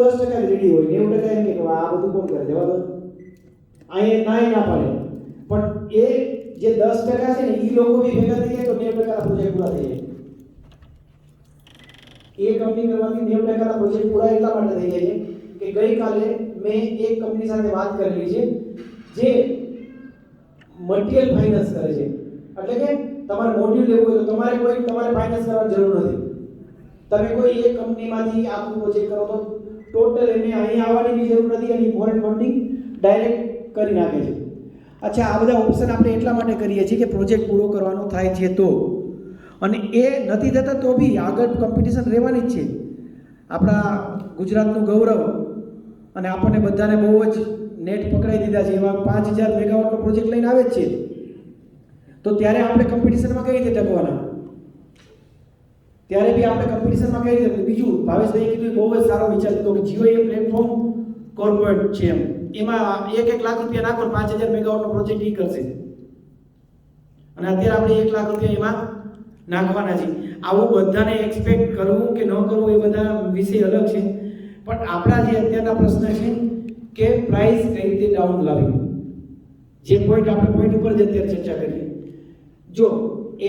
10% ready હોય, 90% એમ કે આ બધું કોણ કરે, જવા દો. અહીંયા ના પાડે. પણ એ જે 10% છે ને એ લોકો બી ભેગા થઈ જાય તો 90% પ્રોજેક્ટ પૂરા થઈ જાય. એ કંપની કરવાથી 90% પ્રોજેક્ટ પૂરા એટલા માટે થઈ જાય છે કે ગઈકાલે મેં એક કંપની સાથે વાત કરેલી છે જે મટીરીયલ ફાઇનાન્સ કરે છે. એટલે કે તમારે મોડ્યુલ લેવું હોય તો તમારે ફાઇનાન્સ કરવાની જરૂર નથી. તમે કોઈ એક કંપનીમાંથી આખું પ્રોજેક્ટ કરો તો ટોટલ એને અહીં આવવાની બી જરૂર નથી અને ફોરેન ફંડિંગ ડાયરેક્ટ કરી નાખે છે. અચ્છા, આ બધા ઓપ્શન આપણે એટલા માટે કરીએ છીએ કે પ્રોજેક્ટ પૂરો કરવાનો થાય છે તો, અને એ નથી થતા તો બી આગળ કોમ્પિટિશન રહેવાની જ છે. આપણા ગુજરાતનું ગૌરવ અને આપણને બધાને બહુ જ નેટ પકડાઈ દીધા છે એવા 5000 મેગાવોટનો પ્રોજેક્ટ લઈને આવે જ છે. તો ત્યારે આપણે કોમ્પિટિશનમાં કઈ રીતે ટકવાના? ત્યારે બી આપણે કોમ્પિટિશનમાં કઈ રીતે? બીજું ભાવેશભાઈ કીધું બહુ જ સારો વિચાર હતો કે જીઓ એ પ્લેટફોર્મ કોર્પોરેટ છે એમાં 1 લાખ રૂપિયા નાખો 5000 મેગાવોટનો પ્રોજેક્ટ ઈ કરશે. અને અત્યારે આપણે 1 લાખ રૂપિયા એમાં નાખવાના છે. આવું બધાને એક્સપેક્ટ કરવું કે ન કરવું એ બધા વિષય અલગ છે. પણ આપણા જે અત્યારના પ્રશ્ન છે કે પ્રાઇસ કઈ રીતે ડાઉન લાવવી, જે પોઈન્ટ આપણે પોઈન્ટ ઉપર જ અત્યારે ચર્ચા કરીએ. જો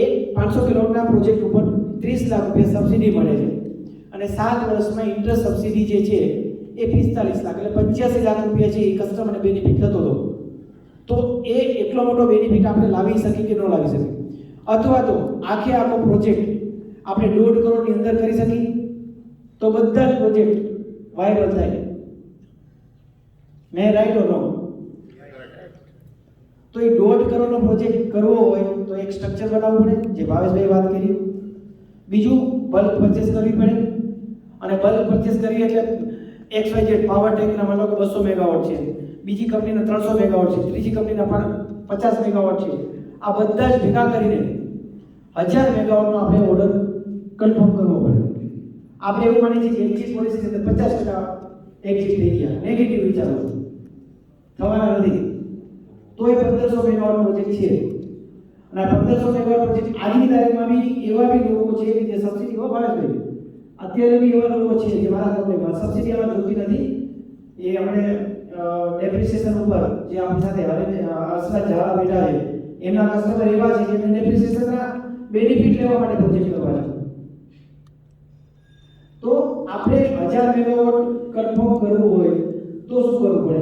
એ 500 કિલોવોટના પ્રોજેક્ટ ઉપર 30 લાખ રૂપિયા સબસિડી મળે છે અને 7 વર્ષમાં ઇન્ટરેસ્ટ સબસિડી જે છે એ 45 લાખ એટલે 85 લાખ રૂપિયા છે એ કસ્ટમરને બેનિફિટ થતો હતો. તો એ એટલો મોટો બેનિફિટ આપણે લાવી શકીએ કે ન લાવી શકીએ? અથવા તો આખો પ્રોજેક્ટ આપણે 1.5 કરોડની અંદર કરી શકીએ તો બધા જ પ્રોજેક્ટ વાયરલ થાય. મેં રાઈટ ઓર રોંગ? તો એ 1.5 કરોડનો પ્રોજેક્ટ કરવો હોય તો એક સ્ટ્રક્ચર બનાવવું પડે, જે ભાવેશભાઈ વાત કરી. બીજું બલ્ક પરચેસ કરવી પડે, અને બલ્ક પરચેસ કરીએ એટલે XYZ પાવર ટેકના માનો કે 200 મેગાવોટ છે, બીજી કંપનીના 300 મેગાવોટ છે, ત્રીજી કંપનીના પણ 50 મેગાવોટ છે. આ બધા જ ભેગા કરીને 1000 મેગાવોટનો આપણે ઓર્ડર કન્ફર્મ કરવો પડે. આપણે એવું માની છીએ કે એક્ઝિટ પોલિસી છે 50% એક્ઝિટ થઈ ગયા, નેગેટિવ વિચારો થવાના નથી. તો એ 1500 મેગાવોટ પ્રોજેક્ટ છે. અને આ 1500 મેગાવોટ પ્રોજેક્ટ આજની તારીખમાં બી એવા બી લોકો છે કે જે સબસિડી ભાવે છે. અત્યારે બી એવા લોકો છે જે મારા કંપનીમાં સબસિડી આમાં જોતી નથી. એ આપણે ડેપ્રિસિએશન ઉપર જે આપણી સાથે અસલા જવા બેઠા છે એમના કસ્ટમર એવા છે કે એમને ડેપ્રિસિએશનના બેનિફિટ લેવા માટે પ્રોજેક્ટ કરવા છે. તો આપણે 1000 મેગાવોટ કન્ફર્મ કરવું હોય તો શું કરવું પડે?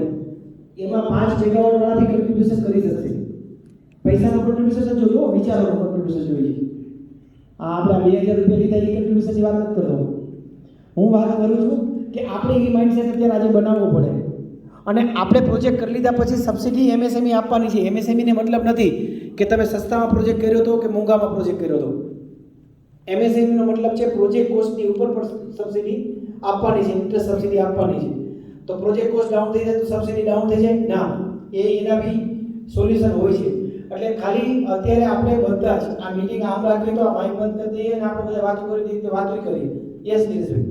એમાં 5 મેગાવોટ વાળાથી કન્ટ્રીબ્યુશન કરી શકશે. પૈસાનું કન્ટ્રીબ્યુશન જોજો, વિચારોનું કન્ટ્રીબ્યુશન જોઈએ. આપણે 2000 રૂપિયા લીધા એ કન્ટ્રીબ્યુશનની વાત નથી કરતો. હું વાત કરું છું કે આપણે એ માઇન્ડસેટ અત્યારે આજે બનાવવો પડે. અને આપણે પ્રોજેક્ટ કરી લીધા પછી સબસિડી MSME આપવાની છે. MSME ને મતલબ નથી કે તમે સસ્તામાં પ્રોજેક્ટ કર્યો હતો કે મોંઘામાં પ્રોજેક્ટ કર્યો હતો. MSME નો મતલબ છે પ્રોજેક્ટ કોસ્ટની ઉપર પણ સબસિડી આપવાની છે, ઇન્ટરેસ્ટ સબસિડી આપવાની છે. તો પ્રોજેક્ટ કોસ્ટ ડાઉન થઈ જાય તો સબસિડી ડાઉન થઈ જાય ના, એના બી સોલ્યુશન હોય છે. એટલે ખાલી અત્યારે આપણે બધા જ આ મીટિંગ આમ રાખીએ તો આ માઇક બંધ કરી દઈએ અને આપણે બધા વાતો કરી દઈએ, વાતો કરીએ. યસ નીરજભાઈ.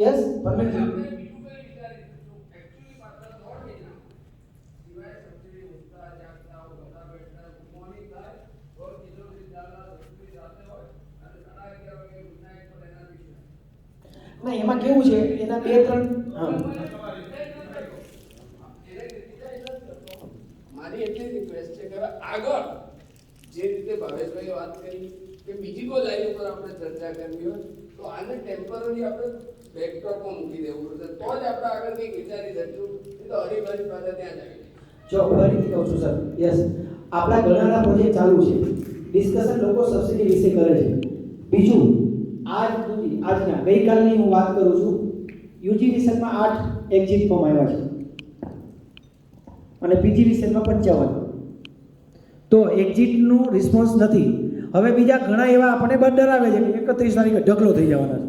Yes permit. ના, એમાં કેવું છે એના 2-3 મારી એટલી રિક્વેસ્ટ છે કે આગળ જે રીતે ભાવેશભાઈએ વાત કરી કે બીજી કોઈ લાઈન ઉપર આપણે ચર્ચા કરવી હોય તો આને ટેમ્પરરી આપણે બેકડ્રોપમાં મૂકી દેવું પડશે, તો જ આપણે આગળ કંઈક વિચારી શકશું. તો હરીફરી પાસે ત્યાં જ આવી. જો ફરીથી કહું છું સર, યસ આપણા ઘણાના પ્રોજેક્ટ ચાલુ છે, ડિસ્કશન લોકો સબસિડી વિશે કરે છે. બીજું આજના ગઈકાલની હું વાત કરું છું, યુજી વિષયમાં 8 એક્ઝિટ ફોર્મ આવ્યા છે અને પીજી વિષયમાં 55. તો એક્ઝિટનું રિસ્પોન્સ નથી. હવે બીજા ઘણા એવા આપણને બહુ ડરાવે છે કે 31 તારીખે ઢગલો થઈ જવાના છે.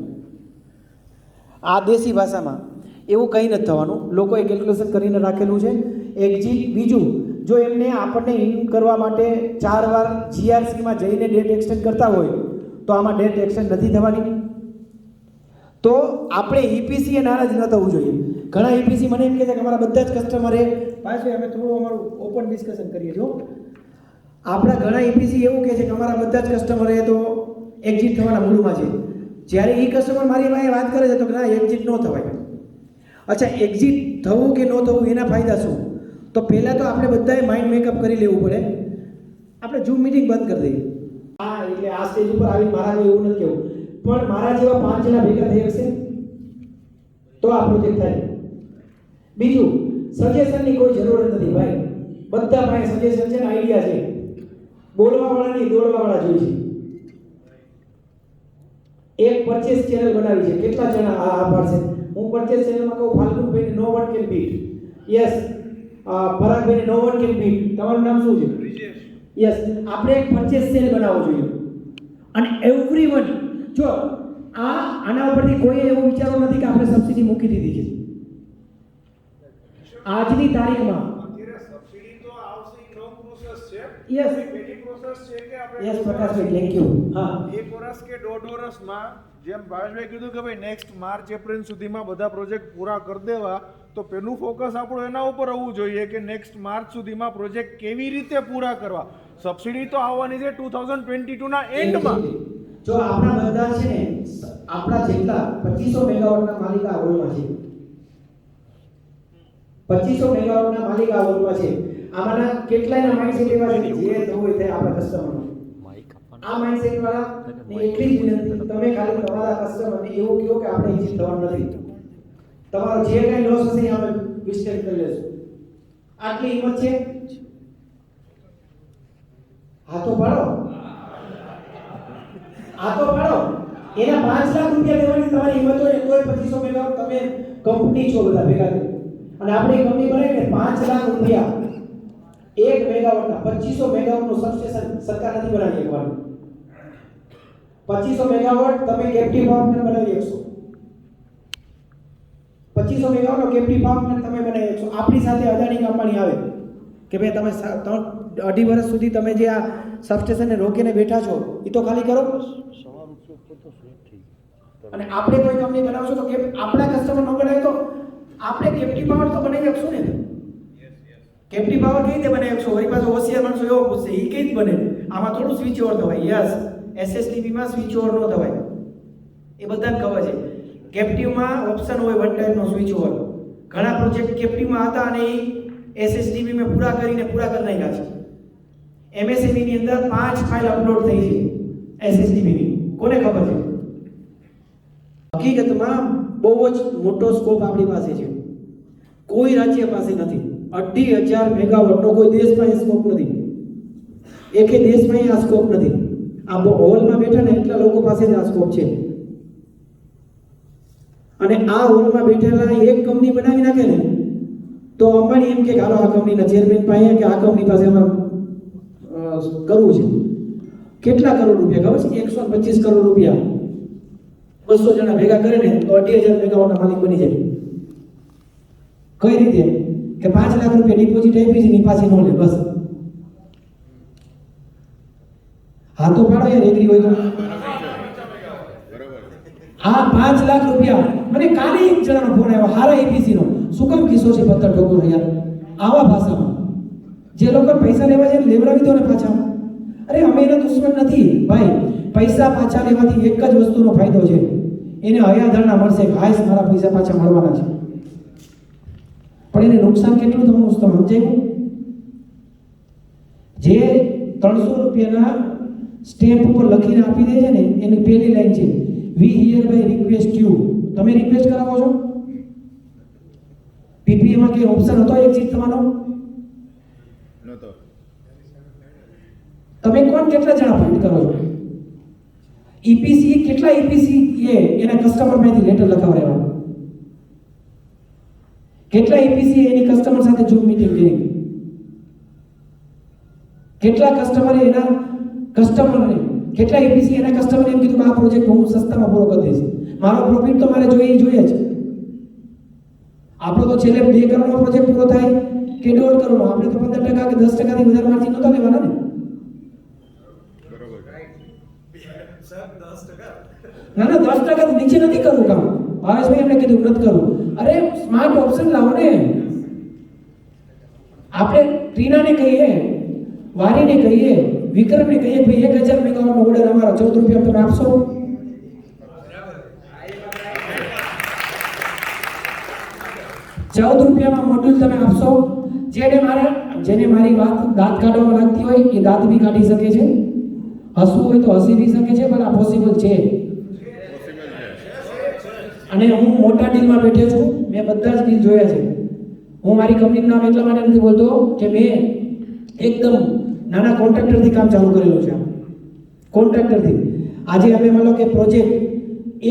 આ દેશી ભાષામાં એવું કંઈ નથી થવાનું. લોકોએ કેલ્ક્યુલેશન કરીને રાખેલું છે એક્ઝિટ. બીજું, જો એમને આપણને ઇન કરવા માટે 4 વાર જીઆરસીમાં જઈને ડેટ એક્સટેન્ડ કરતા હોય તો આમાં ડેટ એક્સટેન્ડ નથી થવાની. તો આપણે ઈપીસી એ નારાજ ન થવું જોઈએ. ઘણા ઈપીસી મને એમ કહે છે કે અમારા બધા જ કસ્ટમરે પાછળ અમે થોડું અમારું ઓપન ડિસ્કશન કરીએ છો. આપણા ઘણા એપીસી એવું કહે છે કે અમારા બધા જ કસ્ટમર એ તો એક્ઝિટ થવાના મૂડમાં છે. જ્યારે એ કસ્ટમર મારી પાસે વાત કરે છે તો કે ના એક્ઝિટ ન થવાય. અચ્છા, એક્ઝિટ થવું કે ન થવું એના ફાયદા શું? તો પહેલાં તો આપણે બધાએ માઇન્ડ મેકઅપ કરી લેવું પડે. આપણે ઝૂમ મિટિંગ બંધ કરી દઈએ. હા, એટલે આ સ્ટેજ ઉપર આવીને મારા કોઈ એવું નથી કહેવું, પણ મારા જેવા 5 જણા ભેગા થઈ શકશે તો આ પ્રોજેક્ટ થાય. બીજું, સજેશનની કોઈ જરૂર નથી ભાઈ. બધા પાસે સજેશન છે ને આઈડિયા છે. બોલવાવાળા નહીં, દોડવાવાળા જોઈએ છે. એક પરચેસ ચેનલ બનાવી છે. કેટલા જણા આ પાડશે? હું પરચેસ ચેનલમાં કહું ફાલ્ગુનભાઈને no one can beat. Yes. પરાગભાઈને નો વન કેન બીટ. તમારું નામ શું છે? યસ. આપણે એક પરચેસ સેલ બનાવવો જોઈએ અને એવરીવન, જો આના ઉપરથી કોઈ એવું વિચારવું નથી કે આપણે સબસિડી મૂકી દીધી છે. આજની તારીખમાં સબસિડી તો આવશે, લોંગ પ્રોસેસ છે. યસ. પહેલી પ્રોસેસ છે કે આપણે યસ પ્રકાશભાઈ, થેન્ક યુ. હા, 1 વર્ષ કે 1.5 વર્ષમાં જેમ ભાવેશભાઈ કીધું કે ભાઈ નેક્સ્ટ માર્ચ એપ્રિલ સુધીમાં બધા પ્રોજેક્ટ પૂરા કરી દેવા, તો પેલું ફોકસ આપણું એના ઉપર હોવું જોઈએ કે નેક્સ્ટ માર્ચ સુધીમાં પ્રોજેક્ટ કેવી રીતે પૂરા કરવા. સબસિડી તો આવવાની છે 2022 ના એન્ડમાં. જો આપણા બધા છે ને, આપણા જેટલા 2500 મેગાવોટના માલિક આ હોલમાં છે. 2500 મેગાવોટના માલિક આ હોલમાં છે. આમાંના કેટલાયના માઇન્ડસેટ એવા છે કે જે થવું હોય તે આપણા કસ્ટમરનો. આ માઇન્ડસેટ વાળા ને એટલી જ વિનંતી, તમે ખાલી તમારા કસ્ટમરને એવું કહો કે આપણે ઇઝી થવાનું નથી. તમારો જે કાંઈ લોસ હશે એ આપણે વિસ્તેર કરી લેશું. આટલી હિંમત છે? હાથો પાડો. હાથો પાડો. એના 5 લાખ રૂપિયા દેવાની તમારી હિંમત હોય તોય 2500 મેગાવોટ તમે કંપની છો બધા ભેગા થઈ. અને આપણી કંપની બનાવીને 5 લાખ રૂપિયા 1 મેગાવોટના 2500 મેગાવોટનું સબસ્ટેશન સરકાર નથી બનાવી શકવાની. 2500 મેગાવોટ તમે કેપ્ટિવ પાવર પ્લાન્ટ બનાવી શકશો. 2500 મેગાવોટનો કેપ્ટિવ પાવર પ્લાન્ટ તમે બનાવી શકશો. આપણી સાથે અદાણી કંપની આવે કે ભાઈ તમે 2.5 વર્ષ સુધી તમે જે આ સબસ્ટેશનને રોકીને બેઠા છો એ તો ખાલી કરો. અને આપણે કોઈ કંપની બનાવશો તો કે આપણા કસ્ટમર ન બનાવે તો આપણે કેપ્ટિવ પાવર તો બનાવી શકશું ને. કેપ્ટિવ પાવર કેવી રીતે બનાવી શકશો? વળી પાછો હોશિયાર માણસો એવો પૂછશે એ કેવી રીતે બને? આમાં થોડું સ્વિચ ઓવર થવાય. યસ, એસએસટીબીમાં સ્વિચ ઓવર ન થવાય, એ બધાને ખબર છે. કેપ્ટિવમાં ઓપ્શન હોય વન ટાઈમનો સ્વિચ ઓવર. ઘણા પ્રોજેક્ટ કેપ્ટિવમાં હતા અને એ એસએસટીબીમાં પૂરા કરી નાખ્યા છે. એમએસએમઈ ની અંદર 5 ફાઇલ અપલોડ થઈ છે એસએસટીબી ની. કોને ખબર છે? હકીકતમાં બહુ જ મોટો સ્કોપ આપણી પાસે છે. કોઈ રાજ્ય પાસે નથી. 2,500 મેગાવોટનો કોઈ દેશમાં સ્કોપ નથી. એકે દેશમાં આ સ્કોપ નથી. આ હોલમાં બેઠા ને એટલા લોકો પાસે જ આ સ્કોપ છે. અને આ હોલમાં બેઠેલા એક કંપની બનાવી નાખે ને તો અંબાણી એમ કે હાલો આ કંપનીના ચેરમેન પાસે કે આ કંપની પાસે અમારે કરવું છે. કેટલા કરોડ રૂપિયા ખબર છે? 125 કરોડ રૂપિયા 200 જણા ભેગા કરે ને તો 2,500 મેગાવોટના માલિક બની જાય. કઈ રીતે? કે 5 લાખ રૂપિયા ડિપોઝિટ આપી છે ની પાછી ન લે. બસ હાથો પાડો યાર, એગ્રી હોય તો. હા, 5 લાખ રૂપિયા. મને કાલે એક જણાનો ફોન આવ્યો હારા એપીસી નો. શું કામ કિસ્સો છે પત્તર ઠોકો યાર આવા ભાષામાં? જે લોકો પૈસા લેવા છે લેવડાવી દો ને પાછા. અરે અમે એના દુશ્મન નથી ભાઈ. પૈસા પાછા લેવાથી એક જ વસ્તુનો ફાયદો છે, એને હયાધરણા મળશે. હાય મારા પૈસા પાછા મળવાના છે. પણ એને નુકસાન કેટલું થવાનું તમે સમજાયું? જે 300 રૂપિયાના સ્ટેમ્પ ઉપર લખીને આપી દે છે ને એની પહેલી લાઈન છે વી હિયર બાય રિક્વેસ્ટ યુ. તમે રિક્વેસ્ટ કરાવો છો? પીપીએમાં કે ઓપ્શન હતો એક્ઝિટ થવાનો? નતો. તમે કોણ કેટલા જણા ફાઇટ કરો છો? ઈપીસી કેટલા ઈપીસી એના કસ્ટમર માંથી લેટર લખાવડાવ્યા? કેટલા ઈપીસી એની કસ્ટમર સાથે ઝૂમ મીટિંગ કરી? કેટલા કસ્ટમરે એના કસ્ટમરને કેટલા ઈપીસી એના કસ્ટમરને એમ કીધું કે આ પ્રોજેક્ટ હું સસ્તામાં પૂરો કરી દઈશ, મારો પ્રોફિટ તો મારે જોઈએ જ. આપણો તો છેલ્લે 2 કરોડનો પ્રોજેક્ટ પૂરો થાય કે 1.5 કરોડનો, આપણે તો 15% કે 10% થી વધારે માર્જિન નતો લેવાના ને. ના 10% નીચે નથી કરવું કામ. ભાવેશભાઈ એમને કીધું નથી કરવું. અરે સ્માર્ટ ઓપ્શન લાવો ને. આપણે ટ્રીનાને કહીએ વારીને કહીએ, વિક્રમને કહીએ કે ભાઈ 1000 મેગાવોટનો ઓર્ડર અમારો 14 રૂપિયા તમે આપશો? ₹14 મોડ્યુલ તમે આપશો? જેને મારી વાત દાંત કાઢવામાં લાગતી હોય એ દાંત બી કાઢી શકે છે, હસવું હોય તો હસી બી શકે છે, પણ આ પોસિબલ છે. અને હું મોટા ડીલમાં બેઠો છું, મેં બધા જ ડીલ જોયા છે. હું મારી કંપનીનું નામ એટલા માટે નથી બોલતો કે મેં એકદમ નાના કોન્ટ્રાક્ટરથી કામ ચાલુ કરેલું છે. કોન્ટ્રાક્ટરથી આજે અમે માનો કે પ્રોજેક્ટ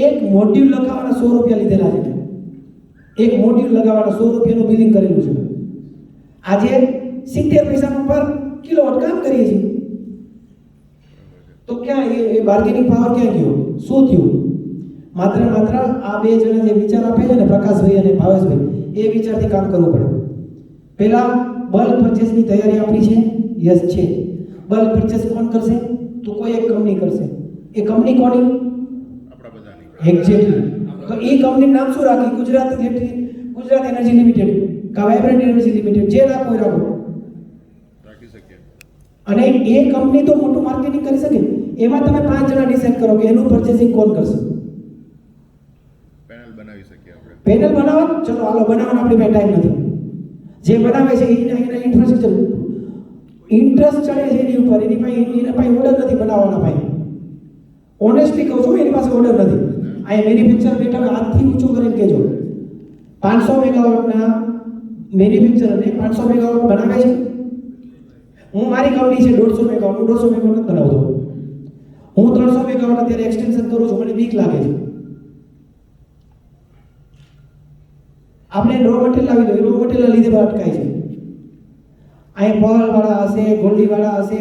એક મોડ્યુલ લગાવવાના ₹100 લીધેલા છે. એક મોડ્યુલ લગાવવાના ₹100 બિલિંગ કરેલું છે. આજે 70 પૈસાનું પર કિલોવોટ કામ કરીએ છીએ. તો ક્યાં એ બાર્ગેનિંગ પાવર ક્યાં ગયો? શું થયું? માત્ર આ બે જણા જે વિચાર આપે છે ને, પ્રકાશભાઈ અને ભાવેશભાઈ, એ વિચારથી કામ કરવું પડે. પહેલા બલ્ક પરચેસની તૈયારી આપણી છે? યસ છે. બલ્ક પરચેસ કોણ કરશે? તો કોઈ એક કંપની કરશે. એ કંપની કોની? આપણા બધાની. એક્ઝેક્ટલી. તો એ કંપનીનું નામ શું રાખી? ગુજરાત એનર્જી લિમિટેડ કા વાઇબ્રન્ટ એનર્જી લિમિટેડ, જે રાખો એ રાખો. રાખી શકીએ. અને એ કંપની તો મોટું માર્કેટિંગ કરી શકે. એમાં તમે 5 જણા ડિસાઈડ કરો કે એનું પરચેસિંગ કોણ કરશે. પેનલ બનાવી શકીએ આપણે. પેનલ બનાવો, ચલો હાલો બનાવવાનો આપણી પાસે ટાઈમ નથી. જે બનાવે છે એના ઇન્ફ્રાસ્ટ્રક્ચર ઇન્ટરેસ્ટ ચડે છે એની ઉપર, એના પાસે ઓર્ડર નથી બનાવવાના ભાઈ. ઓનેસ્ટલી કહું છું, એની પાસે ઓર્ડર નથી. આ મેન્યુફેક્ચર બેઠા હાથથી ઊંચું કરીને કહેજો, 500 મેગાવોટના મેન્યુફેક્ચરને 500 મેગાવોટ બનાવે છે. હું મારી કંપની છે 150 મેગાવોટ, 150 મેગાવોટ બનાવતો. હું 300 મેગાવોટ અત્યારે એક્સટેન્શન કરું છું, મને બીક લાગે છે. આપણે રો મટીરિયલ લાવી દો, રો મટીરિયલ લીધે અટકાય છે. અહીં પહલવાળા હશે, ગોલ્ડીવાળા હશે,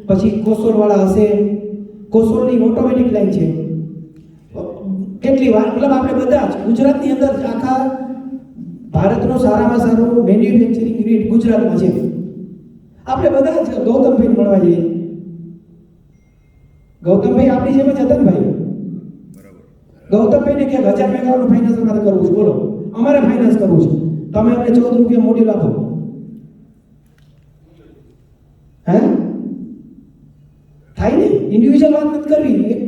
પછી કોસોલવાળા હશે. કોસોલની ઓટોમેટિક લાઈન છે. કેટલી વાર, મતલબ આપણે બધા જ ગુજરાતની અંદર જ આખા ભારતનું સારામાં સારું મેન્યુફેક્ચરિંગ યુનિટ ગુજરાતમાં છે. આપણે બધા જ ગૌતમભાઈને મળવા જઈએ. ગૌતમભાઈ આપણી જેમ જ હતા ને ભાઈ. બરાબર. ગૌતમભાઈને કે 1000 મેગાવોટનું ફાઇનાન્સ અમારે કરવું છે, બોલો અમારે ફાઇનાન્સ કરવું છે, તમે અમને ₹14 મોડ્યુલ આપો. હે થાય ને? ઇન્ડિવિજ્યુઅલ વાત નથી કરવી. એક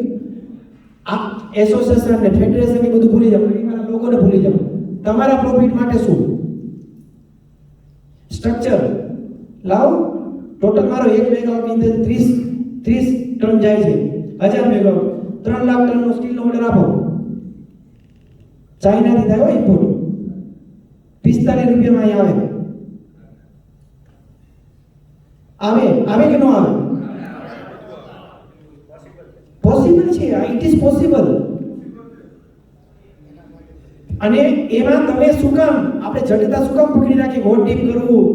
આ એસોસિએશન ને ફેડરેશન એ બધું ભૂલી જાવ, પરિવારના લોકોને ભૂલી જાવ. તમારા પ્રોફિટ માટે શું સ્ટ્રક્ચર લાવો. ટોટલ મારો 1 મેગાવોટની અંદર 30 ટન જાય છે. 1000 મેગાવોટ 3 લાખ ટનનો સ્ટીલનો ઓર્ડર આપો. ચાઇનાથી થાય હોય ઇમ્પોર્ટ, ₹45 અહીંયા આવે કે ન આવે? પોસિબલ છે. It is possible. અને એમાં તમે શું કામ આપણે જડતા શું કામ પકડી રાખી હોટ ડીપ કરવું,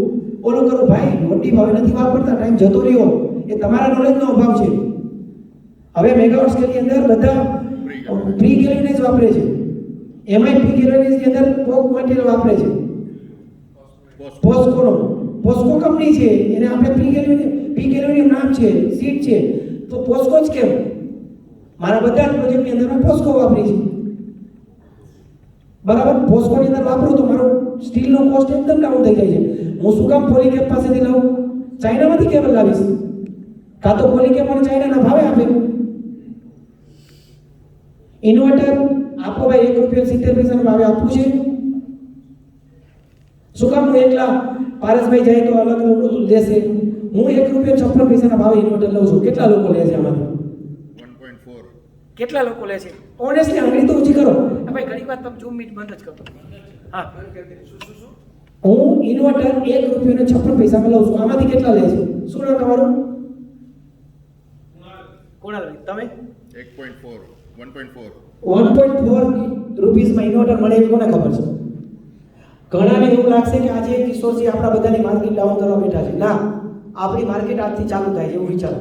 ઓલું કરવું? ભાઈ હોટ ડીપ હવે નથી વાપરતા, ટાઈમ જતો રહ્યો. એ તમારા નોલેજનો અભાવ છે. હવે મેગાવોટ સ્કેલની અંદર બધા પ્રી ગેલ્વેનાઇઝ વાપરે છે. એમાંય પ્રી ગેલ્વેનાઇઝની અંદર પોક મટીરિયલ વાપરે છે. પોસ્કો કંપની છે, એને આપણે પ્રી ગેલ્વેનાઇઝ નામ છે, સીટ છે, તો પોસ્કો જ કેમ? મારા બધા જ પ્રોજેક્ટની અંદર મેં પોસ્કો વાપરી છે. બરાબર. પોસ્કોની અંદર વાપરું તો મારો સ્ટીલનો કોસ્ટ એકદમ ડાઉન થઈ જાય છે. હું શું કામ પોલીકેપ પાસેથી લઉં? ચાઇનામાંથી કેબલ લાવીશ, કાં તો પોલીકેપ મને ચાઇનાના ભાવે આપે. ઇન્વર્ટર આપો ભાઈ, ₹1.70 ભાવે આપવું છે. શું કામ હું એકલા? પારસભાઈ જાય તો અલગ લેશે. હું ₹1.56 ભાવે ઇન્વર્ટર લઉં છું. કેટલા લોકો લે છે આમાંથી? 1.4. કેટલા લોકો લે છે? ઓનેસ્ટલી આંગળી તો ઊંચી કરો. ભાઈ ઘણી વાર તમે ઝૂમ મીટ બંધ જ કરો. હા, હું ઇન્વર્ટર ₹1.56 લઉં છું. આમાંથી કેટલા લે છે? શું નામ તમારું? કુણાલ. તમે? 1.4. 1.4. 1.4 રૂપીસમાં ઇન્વર્ટર મળે એ કોને ખબર છે? ઘણાને એવું લાગશે કે આજે કિશોરજી આપણા બધાની માર્કેટ ડાઉન કરવા બેઠા છે. ના, આપણી માર્કેટ આજથી ચાલુ થાય છે એવું વિચારો.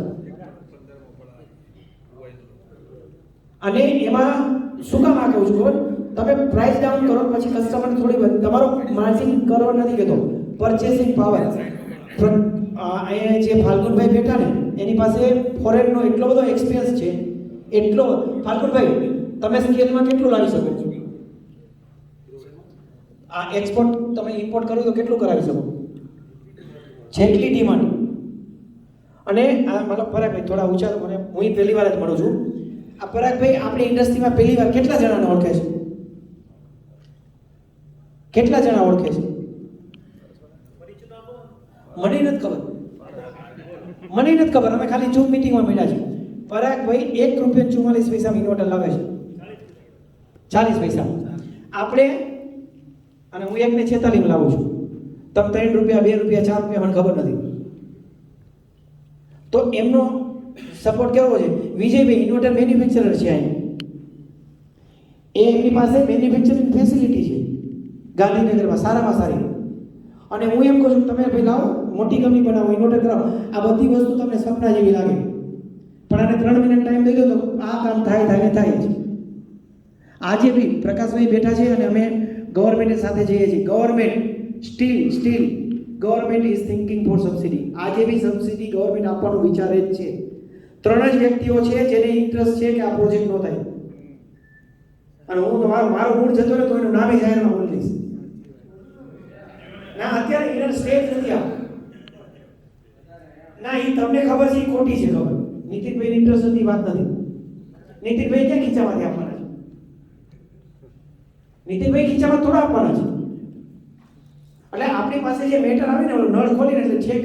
અને એમાં શું કામ આ કહું છું ખબર? તમે પ્રાઇસ ડાઉન કરો પછી કસ્ટમરને થોડી તમારો માર્જિન કરવા નથી કહેતો, પરચેસિંગ પાવર. અહીંયા જે ફાલ્ગુનભાઈ બેઠા ને એની પાસે ફોરેનનો એટલો બધો એક્સપિરિયન્સ છે. એટલો ફાલ્ગુનભાઈ, તમે સ્કેલમાં કેટલું લાવી શકો છો? આ એક્સપોર્ટ તમે ઇમ્પોર્ટ કરો તો કેટલું કરાવી શકો? જેટલી ડિમાન્ડ અને આ મતલબ પરાગભાઈ થોડા ઊંચા મને હું પહેલી વાર જ મળું છું. આ પરાગભાઈ આપણી ઇન્ડસ્ટ્રીમાં પહેલી વાર કેટલા જણાને ઓળખે છે? કેટલા જણા ઓળખે છે? મને નથી ખબર. મને નથી ખબર. અમે ખાલી ઝૂમ મીટિંગમાં મળ્યા છે. પરાગભાઈ ₹1.44 ઇન્વર્ટર લાવે છે. 40 પૈસા. આપણે અને હું 1.46 લાવું છું. તમે ₹3, ₹2, ₹4 મને ખબર નથી. તો એમનો સપોર્ટ કેવો છે? વિજયભાઈ ઇન્વર્ટર મેન્યુફેક્ચરર છે અહીં. એમની પાસે મેન્યુફેક્ચરિંગ ફેસિલિટી છે ગાંધીનગરમાં સારામાં સારી. અને હું એમ કહું છું તમે ભાઈ લાવો મોટી કંપની બનાવો, ઇન્વર્ટર કરાવો. આ બધી વસ્તુ તમને સપના જેવી લાગે, પણ આને 3 મિનિટ ટાઈમ દઈ દો તો આ કામ થાય જ. આજે બી પ્રકાશભાઈ બેઠા છે અને અમે ગવર્મેન્ટ સાથે જઈએ છીએ. Government still government is thinking for subsidy. આજે બી સબસિડી ગવર્મેન્ટ આપવાનું વિચારે જ છે. 3 જ વ્યક્તિઓ છે જેને ઇન્ટરેસ્ટ છે કે આ પ્રોજેક્ટ નો થાય. અને હું મારો મૂડ જતો રહે તો એનું નામ જાહેરમાં બોલી દઈશ. ના અત્યારે એનો સ્ટેજ નથી આ. ના એ તમને ખબર છે, ખોટી છે ખબર. નીતિનભાઈ ઇન્ટરેસ્ટ નથી વાત નથી. નીતિનભાઈ ક્યાં ખીચામાંથી આપવાના છે? નીતિનભાઈ ખીચામાં થોડા આપવાના છે. એટલે આપણી પાસે જે મેટર આવે ને નળ ખોલીને એટલે છેક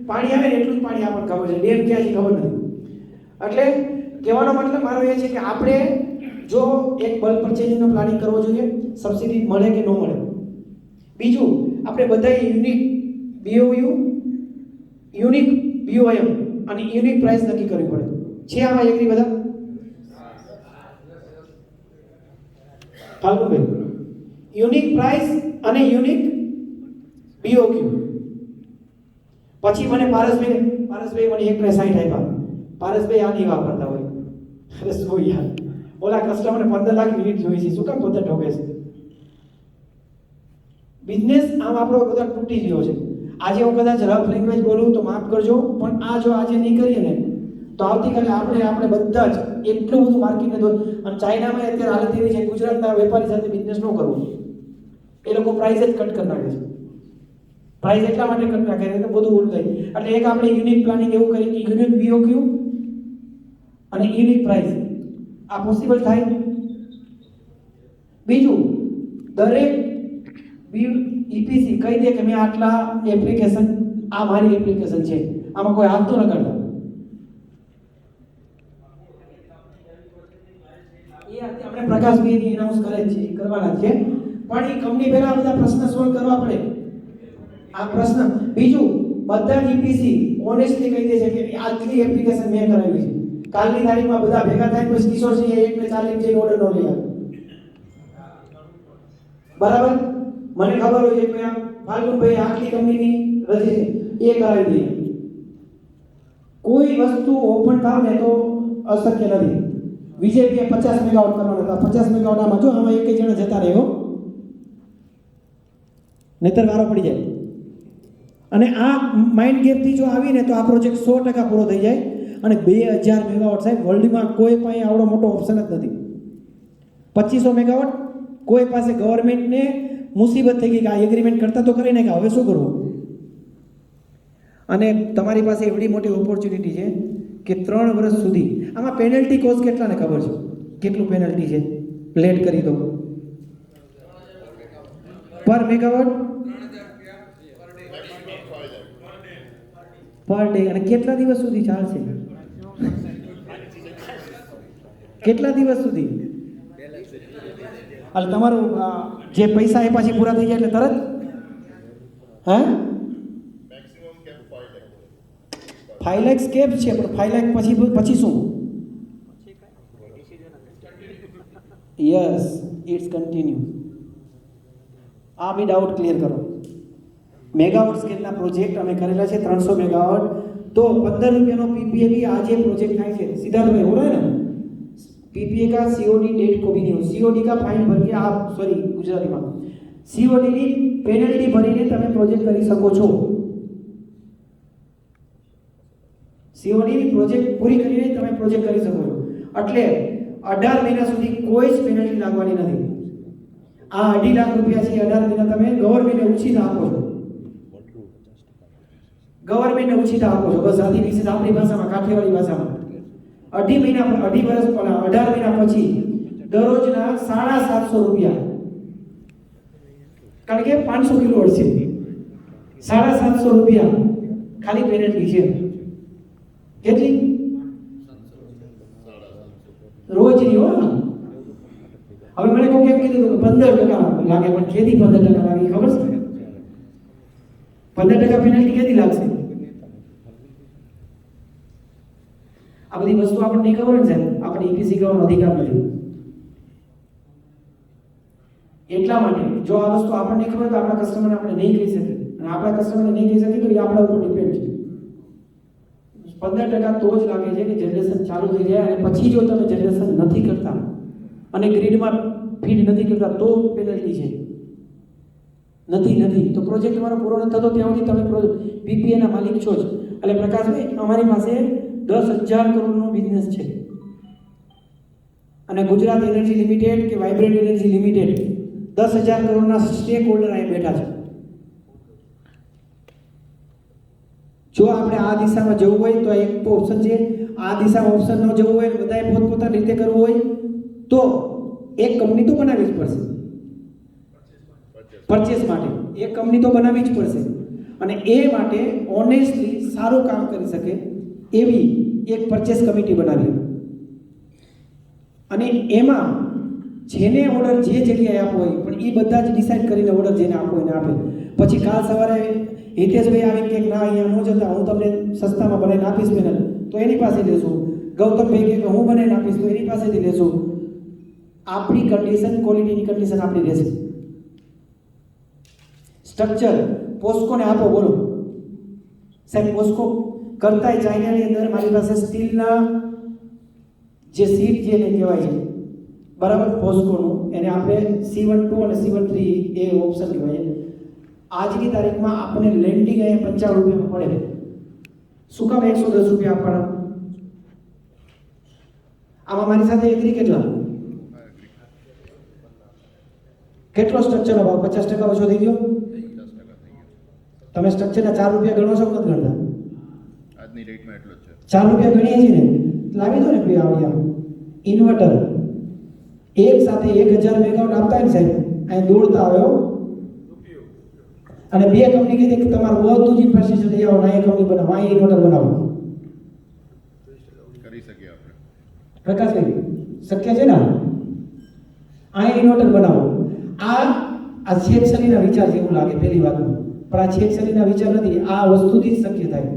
પાણી આવે ને એટલું જ પાણી આપણને ખબર છે. ડેમ ક્યાં છે ખબર નથી. એટલે કહેવાનો મતલબ મારો એ છે કે આપણે જો એક બલ્ક પરચેઝિંગનો પ્લાનિંગ કરવો જોઈએ, સબસિડી મળે કે ન મળે. બીજું આપણે બધા યુનિક BOU, યુનિક BOM અને યુનિક પ્રાઇસ નક્કી કરવી પડે. છે આમાં એગ્રી બધા? ફાલ્ગુનભાઈ યુનિક પ્રાઇસ અને યુનિક BOQ. પછી મને પારસભાઈ મને 1.60 આપ્યા. પારસભાઈ આ નહીં વાપરતા હોય. અરે શું યાર, ઓલા કસ્ટમરને 15 લાખ મિનિટ જોઈ છે, શું કામ બધા ઠોકે છે? બિઝનેસ આમ આપણો બધા તૂટી ગયો છે. આજે હું કદાચ રફ લેંગ્વેજ બોલું તો માફ કરજો, પણ આ જો આજે નહીં કરીએ ને તો આવતીકાલે આપણે બધા જ એટલું બધું માર્કેટને દો. અને ચાઇનામાં અત્યારે હાલત એવી છે, ગુજરાતના વેપારી સાથે બિઝનેસ ન કરવો. એ લોકો પ્રાઇસ જ કટ કરી નાખે છે. પ્રાઇસ એટલા માટે કટ નાખે છે તો બધું ઉલટ થાય. એટલે એક આપણે યુનિક પ્લાનિંગ એવું કરીએ કે યુનિક BOQ અને યુનિક પ્રાઇસ આ પોસિબલ થાય. બીજું દરેક EPC કહી દે કે મેં આટલા એપ્લિકેશન, આ મારી એપ્લિકેશન છે, આમાં કોઈ હાથ તો ન કરતા. એ આપણે પ્રકાશભાઈ એનાઉન્સ કરે છે, કરવાના છે, પણ એ કંપની પહેલા બધા પ્રશ્ન સોલ્વ કરવા પડે. આ પ્રશ્ન. બીજું બધા જ EPC ઓનેસ્ટલી કહી દે છે કે આટલી એપ્લિકેશન મેં કરાવી છે. કાલની તારીખમાં બધા ભેગા થાય પછી કિશોરસિંહ 1.40 જઈને ઓર્ડર નો લઈ આવે. બરાબર? મને ખબર હોય કે ફાલ્ગુનભાઈ આટલી કંપનીની રજી છે એ કરાવી દઈએ. કોઈ વસ્તુ ઓપન થાવ ને તો અશક્ય નથી. વિજયભાઈએ 50 મેગાવોટ કરવાના હતા. 50 મેગાવોટ આમાં જો આમાં એક જણા જતા રહ્યો, નહીતર વારો પડી જાય. અને આ માઇન્ડ ગેપથી જો આવીને તો આ પ્રોજેક્ટ 100% પૂરો થઈ જાય. અને 2000 મેગાવોટ સાહેબ, વર્લ્ડમાં કોઈ પાસે આવડો મોટો ઓપ્શન જ નથી. 2500 મેગાવોટ કોઈ પાસે ગવર્મેન્ટને મુસીબત થઈ ગઈ કે આ એગ્રીમેન્ટ કરતા તો કરીને કે હવે શું કરવું. અને તમારી પાસે એવડી મોટી ઓપોર્ચ્યુનિટી છે કે 3 વર્ષ સુધી આમાં પેનલ્ટી કોસ્ટ કેટલાને ખબર છે? કેટલું પેનલ્ટી છે? લેટ કરી દો પર મેગાવોટ પર ડે. અને કેટલા દિવસ સુધી ચાલશે? કેટલા દિવસ સુધી? એટલે તમારું જે પૈસા એ પાછી પૂરા થઈ જાય એટલે તરત? હા, મેક્સિમમ કેપ 5 લાખ કેપ છે, પણ 5 લાખ પછી શું? Yes, it's continue. આ બી ડાઉટ ક્લિયર કરો. મેગાવોટ સ્કેલના પ્રોજેક્ટ અમે કરેલા છે 300 મેગાવોટ. तो 15 रुपया पीपीए भी आज ये प्रोजेक्ट થાય છે सीधा तो हो रहा है ना. पीपीए का सीओडी डेट को भी नहीं हो. सीओडी का फाइन भर के आप सॉरी गुजराती में सीओडी ની પેનલ્ટી ભરીને તમે પ્રોજેક્ટ કરી શકો છો. सीओडी ની પ્રોજેક્ટ પૂરી કરીને તમે પ્રોજેક્ટ કરી શકો છો. એટલે 18 મહિના સુધી કોઈ જ પેનલ્ટી લાગવાની નથી. આ 2.5 લાખ રૂપિયા છે, 18 મહિના તમે ગવર્મેન્ટને ઉછીને આપો છો. ગવર્મેન્ટને ઉછીટા આપો છો, બસ આથી વિશે આપણી ભાષામાં, કાઠિયાવાડી ભાષામાં 2.5 વર્ષ 18 મહિના પછી દરરોજના 750 રૂપિયા, કારણ કે 500 કિલોવોટ છે, 750 રૂપિયા ખાલી પેનલ્ટી છે. કેટલી? રોજની હો. હવે મને કોઈ કેમ કીધું કે 15% લાગે, પણ કેદી 15% લાગે એ ખબર છે? 15% પેનલ્ટી કેદી લાગશે? આ બધી વસ્તુ આપણને નહીં ખબર ને સાહેબ, આપણે ઈપીસી કરવાનો અધિકાર નથી. એટલા માટે જો આ વસ્તુ આપણને ખબર તો આપણા કસ્ટમરને આપણે નહીં કહી શકીએ, અને આપણા કસ્ટમરને નહીં કહી શકીએ તો એ આપણા ઉપર ડિપેન્ડ છે. 15% તો જ લાગે છે કે જનરેશન ચાલુ થઈ જાય, અને પછી જો તમે જનરેશન નથી કરતા અને ગ્રીડમાં ફીડ નથી કરતા તો પેનલ્ટી છે. નથી તો પ્રોજેક્ટ તમારો પૂરો નથી થતો ત્યાં સુધી તમે પીપીએના માલિક છો જ. એટલે પ્રકાશભાઈ, અમારી પાસે 10,000 કરોડનો બિઝનેસ છે, અને ગુજરાત એનર્જી લિમિટેડ કે વાઇબ્રન્ટ એનર્જી લિમિટેડ 10,000 કરોડના સ્ટેક હોલ્ડર અહીં બેઠા છે. જો આપણે આ દિશામાં જવું હોય તો એક ઓપ્શન છે, આ દિશામાં ઓપ્શન ન જવું હોય, બધાએ પોતપોતાની રીતે કરવું હોય તો એક કંપની તો બનાવવી જ પડશે. પરચેસ માટે એક કંપની તો બનાવવી જ પડશે, અને એ માટે ઓનેસ્ટલી સારું કામ કરી શકે એવી એક પરચેસ કમિટી બનાવી, અને એમાં જેને ઓર્ડર જે જગ્યાએ આપવો હોય પણ એ બધા જ ડિસાઈડ કરીને ઓર્ડર જેને આપવો એને આપે. પછી કાલ સવારે હિતેશભાઈ આવીને કે ના અહીંયા ન જતા હું તમને સસ્તામાં બનાવીને આપીશ પેનલ, તો એની પાસે લેશું. ગૌતમભાઈ કે હું બનાવીને આપીશ તો એની પાસેથી લેશું. આપણી કન્ડિશન, ક્વોલિટીની કન્ડિશન આપણી રહેશે. સ્ટ્રક્ચર પોસ્કોને આપો, બોલો સાહેબ. પોસ્કો કરતાંય ચાઇનાની અંદર મારી પાસે સ્ટીલના જે સીટ જેને કહેવાય છે, બરાબર, પોસ્કોનું, એને આપણે C12 અને C13 એ ઓપ્શન કહેવાય. આજની તારીખમાં આપણને લેન્ડિંગ અહીંયા 55 રૂપિયામાં પડે. શું કામ 110 રૂપિયા આપવાના? આમાં મારી સાથે એગ્રી કેટલા? કેટલો સ્ટ્રક્ચરનો ભાવ? 50% ઓછો થઈ ગયો. તમે સ્ટ્રક્ચરના 4 રૂપિયા ગણો છો કે નથી ગણતા? આજની રેટમાં એટલો જ છે. 4 રૂપિયા ગણીએ છીએ ને, લાવી દો ને ભાઈ. આવડ્યા ઇન્વર્ટર એક સાથે 1000 મેગાવોટ આપતા હોય ને સાહેબ, અહીં દોડતા આવ્યો, અને બે કંપની કીધી કે તમારું બધું જ ઇન્ફ્રાસ્ટ્રક્ચર લઈ આવો, અહીં કંપની બનાવો, અહીં ઇન્વર્ટર બનાવો. કરી શકીએ આપણે. પ્રકાશભાઈ, શક્ય છે ને? અહીં ઇન્વર્ટર બનાવો. આ છેકસરીના વિચાર જેવું લાગે પહેલી વાતમાં, પણ આ છેકસરીના વિચાર નથી. આ વસ્તુથી જ શક્ય થાય,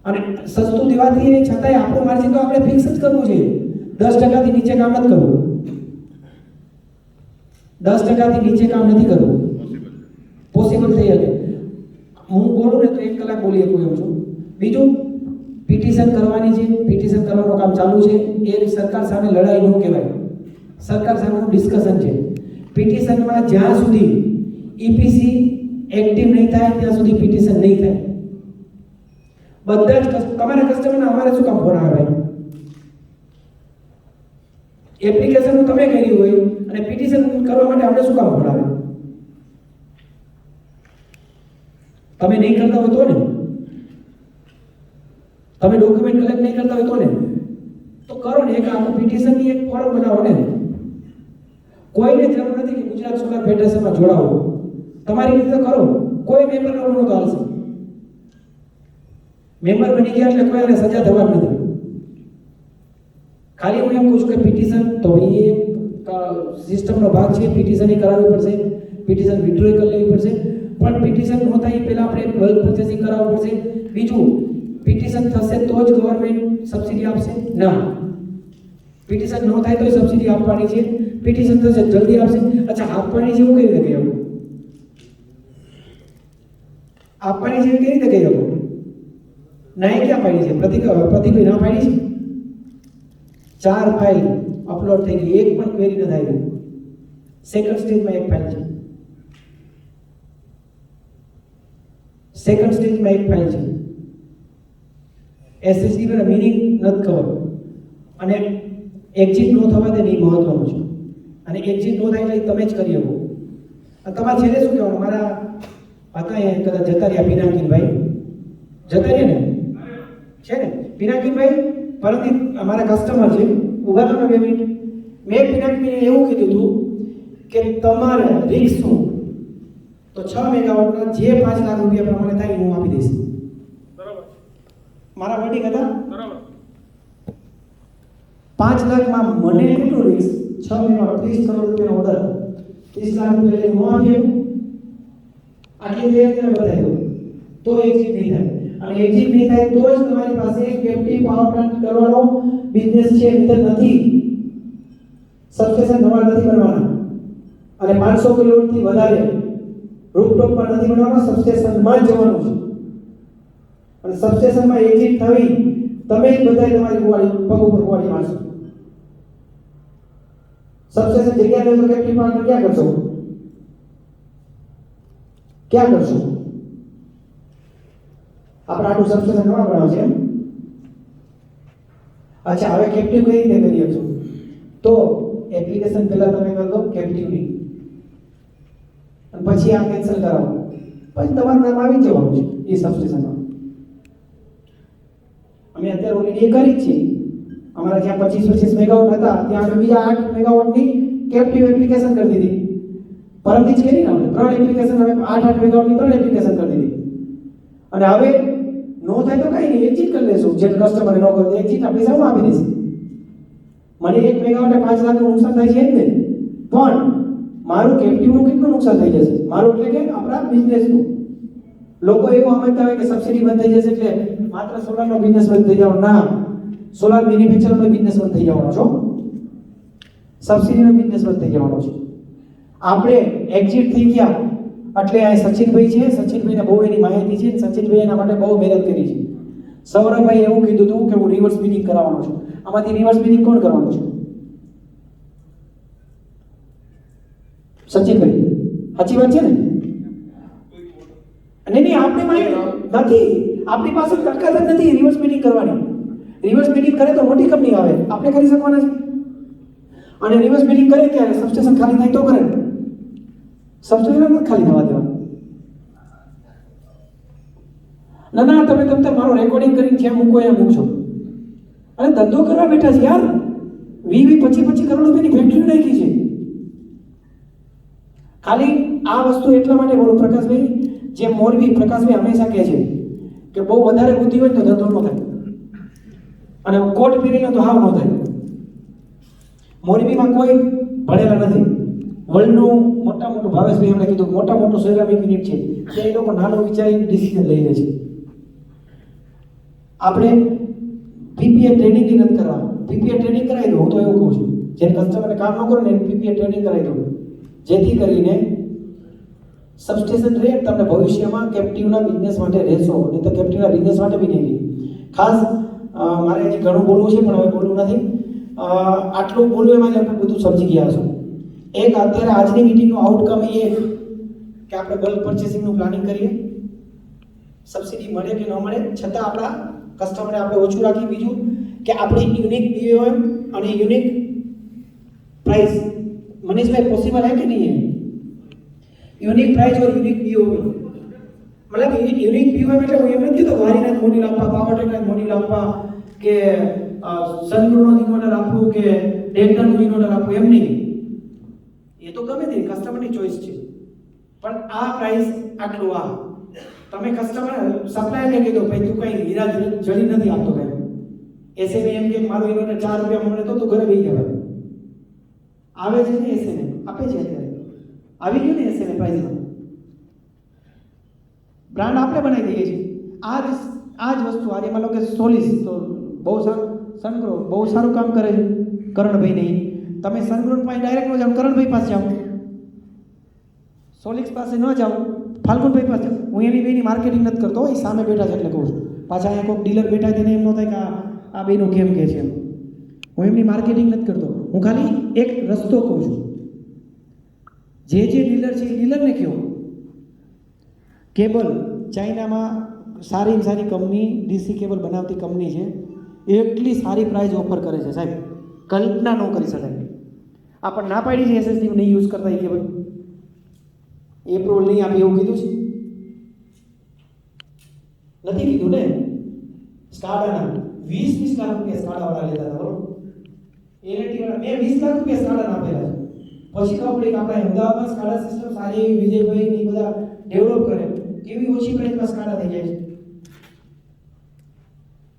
અને સસ્તું દેવાથી છતાંય આપણું માર્જિન તો આપણે ફિક્સ જ કરવું જોઈએ. 10%થી નીચે કામ નથી કરવું. 10%થી નીચે કામ નથી કરવું. પોસિબલ થઈ શકે. હું બોલું ને તો 1 કલાક બોલી શકું એમ છું. બીજું, પિટિશન કરવાની છે, પિટિશન કરવાનું કામ ચાલુ છે. એ સરકાર સામે લડાઈ ન કહેવાય, સરકાર સામેનું ડિસ્કશન છે. પિટિશનમાં જ્યાં સુધી ઈપીસી એક્ટિવ નહીં થાય ત્યાં સુધી પિટિશન નહીં થાય. બધા જ તમારા કસ્ટમરને અમારે શું કામ ફોન આવે ભાઈ? એપ્લિકેશન તમે કરી હોય અને પિટિશન કરવા માટે આપણે શું કામ ફોન આવે? તમે નહીં કરતા હોય તો ને, તમે ડોક્યુમેન્ટ કલેક્ટ નહીં કરતા હોય તો ને, તો કરો ને. એક આખું પિટિશનની એક ફોર્મ બનાવો ને. કોઈને જરૂર નથી કે ગુજરાત સોલાર ફેડરેશનમાં જોડાવો, તમારી રીતે કરો. કોઈ મેમ્બર ન બનો તો હાલશે. મેમ્બર બની ગયા એટલે કોઈ સજા થવાની નથી. ખાલી હું એમ કહું છું કે પિટિશન તો એ એક સિસ્ટમનો ભાગ છે. પિટિશન કરાવવી પડશે, પિટિશન વિથડ્રો કરી લેવી પડશે, પણ પિટિશન ન થાય પહેલા આપણે બલ્ક પરચેસિંગ કરાવવું પડશે. બીજું, પિટિશન થશે તો જ ગવર્મેન્ટ સબસિડી આપશે ના. પિટિશન ન થાય તો સબસિડી આપવાની છે. પિટિશન થશે જલ્દી આપશે. અચ્છા, આપવાની છે એવું કઈ રીતે કહી શકું? આપવાની છે કઈ રીતે કહી શકું? ના ક્યાં પાડી છે? પ્રતિભાઈ ના પાડી છે. 4 ફાઇલ અપલોડ થઈ ગઈ, એક પણ ક્વેરી ન થાય. સેકન્ડ સ્ટેજમાં એક ફાઇલ છે. સેકન્ડ સ્ટેજમાં એક ફાઇલ છે. એસએસડી નો મીનિંગ નથી ખબર, અને એક્ઝિટ નો થવા દે નહીં મહત્વનું છે. અને એક્ઝિટ નો થાય એટલે તમે જ કરી શકો. તમારે છેલ્લે શું કહેવાનું? મારા હતા કદાચ જતા રહ્યા પિનાકીનભાઈ, જતા રહે ને છે ને પિનાકીભાઈ પરંતુ અમારા કસ્ટમર છે ઉભા રહો ને 2 મિનિટ મેં પિનાકીભાઈને એવું કીધું હતું કે તમારે રિસ્ક શું તો 6 મેગાવોટના જે 5 લાખ રૂપિયા પ્રમાણે થાય એ હું આપી દઈશ બરાબર મારા વર્ડિંગ હતા બરાબર 5 લાખમાં મને કેટલું રિસ્ક 6 મેગાવોટ 30 કરોડ રૂપિયાનો ઓર્ડર 30 લાખ રૂપિયા લઈને હું આપ્યો આટલી તૈયારી બતાવી દો તો એક્ઝિટ નહીં થાય અને એક્ઝિટ નહીં થાય તો જ તમારી પાસે કેપ્ટિવ પાવર પ્લાન્ટ કરવાનો બિઝનેસ છે નહીતર નથી સબસ્ટેશન નવા નથી બનવાના અને 500 કિલોવોટથી વધારે રૂફટોપ પર નથી બનવાના સબસ્ટેશનમાં જ જવાનું છે અને સબસ્ટેશનમાં એક્ઝિટ થવી તમે જ બધાય તમારી કુવાડી પગ ઉપર કુવાડી મારશો સબસ્ટેશન જગ્યા લેજો કેપ્ટિવ પાવર ક્યાં કરશો ક્યાં કરશો આપણે આટલું સબસ્ટેશન નવા બનાવ છે અચ્છા હવે કેપ્ટિવ કઈ રીતે કરીએ છો તો એપ્લિકેશન પહેલા તમે કરી દો કેપ્ટિવની અને પછી આ કેન્સલ કરાવો પછી તમારું નામ આવી જવાનું છે એ સબસ્ટેશનમાં અમે અત્યારે ઓલરેડી એ કરી જ છે અમારા જ્યાં 25 મેગાવોટ હતા ત્યાં અમે બીજા 8 મેગાવોટની કેપ્ટિવ એપ્લિકેશન કરી દીધી પરમથી જ કરી ને આપણે 3 એપ્લિકેશન હવે 8 મેગાવોટની 3 એપ્લિકેશન કરી દીધી અને હવે નો થાય તો કઈ નહીં એક્ઝિટ કરી લેશું જે કસ્ટમરે નો કરે એક્ઝિટના પૈસા હું આપી દઈશ મને 1 મેગાવોટે 5 લાખનું નુકસાન થાય છે જ ને પણ મારું કેપ્ટિવનું કેટલું નુકસાન થઈ જશે મારું એટલે કે આપણા બિઝનેસનું લોકો એવું સમજતા હોય કે સબસિડી બંધ થઈ જશે એટલે માત્ર સોલારનો બિઝનેસ બંધ થઈ જવાનો ના સોલાર મેન્યુફેક્ચરનો બિઝનેસ બંધ થઈ જવાનો છો સબસિડીનો બિઝનેસ બંધ થઈ જવાનો છે આપણે એક્ઝિટ થઈ ગયા એટલે આ સચિનભાઈ છે સચિનભાઈને બહુ એની માહિતી છે સચિનભાઈ એના માટે બહુ મહેનત કરી છે સૌરભભાઈ એવું કીધું હતું કે હું રિવર્સ બિલિંગ કરાવવાનો છું આમાંથી રિવર્સ બિલિંગ કોણ કરવાનું છે સચિનભાઈ સાચી વાત છે ને નહીં આપણી માહિતી નથી આપણી પાસે તાકાત જ નથી રિવર્સ બિલિંગ કરવાની રિવર્સ બિલિંગ કરે તો મોટી કંપની આવે આપણે કરી શકવાના છે અને રિવર્સ બિલિંગ કરે ત્યારે સબસ્ટેશન ખાલી થાય તો કરે સબસ્ટેશન નથી ખાલી થવા દેવા ના ના તમે મારો રેકોર્ડિંગ કરીને જ્યાં મૂકો ત્યાં મૂકજો અરે ધંધો કરવા બેઠા છે યાર 20-25 કરોડ રૂપિયાની ફેક્ટરી નાખી છે ખાલી આ વસ્તુ એટલા માટે બોલું પ્રકાશભાઈ જે મોરબી પ્રકાશભાઈ હંમેશા કહે છે કે બહુ વધારે બુદ્ધિ હોય તો ધંધો ન થાય અને કોટ પહેરીને તો હાવ ન થાય મોરબીમાં કોઈ ભણેલા નથી વર્લ્ડનું મોટું ભાવેશભાઈ એમણે કીધું મોટું સેરામિક યુનિટ છે તે એ લોકો નાનો વિચારીને ડિસિઝન લઈ લે છે આપણે પીપીએ ટ્રેનિંગ નથી કરવા પીપીએ ટ્રેનિંગ કરાવી દો હું તો એવું કહું છું જેને કસ્ટમરને કામ ન કરો ને એને પીપીએ ટ્રેનિંગ કરાવી દો જેથી કરીને સબસ્ટેશન રહે તમને ભવિષ્યમાં કેપ્ટિવના બિઝનેસ માટે રહેશો નહીં તો કેપ્ટિવના બિઝનેસ માટે બી નહીં રહે ખાસ મારે હજી ઘણું બોલવું છે પણ હવે બોલવું નથી આટલું બોલવું એમાં જ આપણે બધું સમજી ગયા છો એક અત્યારે આજની મીટિંગનું આઉટકમ એ કે આપણે બલ્ક પરચેસિંગનું પ્લાનિંગ કરીએ સબસિડી મળે કે ન મળે છતાં આપણા કસ્ટમરને આપણે ઓછું રાખી બીજું કે આપણી યુનિક બીઓએમ અને યુનિક प्राइस मनीष भाई पॉसिबल है कि नहीं है यूनिक प्राइस और यूनिक बीओएम मतलब यूनिक बीओएम એટલે હું એમ નથી તો વારીના મોડી લાંબા પાવર ટેકના મોડી લાંબા કે સનગ્રોનો ઇન્વર્ટર આપવું કે ડેલ્ટાનું ઇન્વર્ટર આપવું એમ નહીં એ તો ગમે તે કસ્ટમરની ચોઈસ છે પણ આ પ્રાઇસ આટલું આ તમે કસ્ટમર સપ્લાયરને કહી દો ભાઈ તું કઈ હીરા જડી નથી આપતો કઈ એસએમએ એમ કે મારું ઇન્વર્ટર 4 રૂપિયા મળે તો તું ઘરે બેસી જવાય આવે છે ને એસએમએ આપે છે અત્યારે આવી ગયું ને એસએમએ પ્રાઇસમાં બ્રાન્ડ આપણે બનાવી દઈએ છીએ આ જ વસ્તુ આજે માનો કે સોલિસ તો બહુ સારું સનગ્રો બહુ સારું કામ કરે છે કરણભાઈ નહીં તમે સનગ્રો પાસે ડાયરેક્ટ ન જાઓ કરણભાઈ પાસે જાઓ સોલિક્સ પાસે ન જાઓ ફાલ્ગુનભાઈ પાસે હું એની બેની માર્કેટિંગ નથી કરતો એ સામે બેઠા છે એટલે કહું છું પાછા અહીંયા કોઈક ડીલર બેઠા છે ને એમ ન થાય કે આ બેનું કેમ કહે છે એમ હું એમની માર્કેટિંગ નથી કરતો હું ખાલી એક રસ્તો કહું છું જે ડીલર છે એ ડીલરને કહો કેબલ ચાઇનામાં સારી કંપની ડીસી કેબલ બનાવતી કંપની છે એટલી સારી પ્રાઇસ ઓફર કરે છે સાહેબ કલ્પના ન કરી શકાય આપણને ના પાડી છે એસએસડી નહીં યુઝ કરતા એ કેબલ એપ્રુવલ નહીં આપે એવું કીધું છે નથી કીધું ને. સ્કાડાના 20 લાખ રૂપિયા સ્કાડાવાળા લેતા હતા, બરોબર? એલટી વાળા મેં 20 લાખ રૂપિયા સ્કાડાના આપેલા છે. પછી ખબર પડી કે આપણા અમદાવાદમાં સ્કાડા સિસ્ટમ સારી એવી વિજયભાઈ ને બધા ડેવલપ કરે, કેવી ઓછી પ્રાઇસમાં સ્કાડા થઈ જાય છે.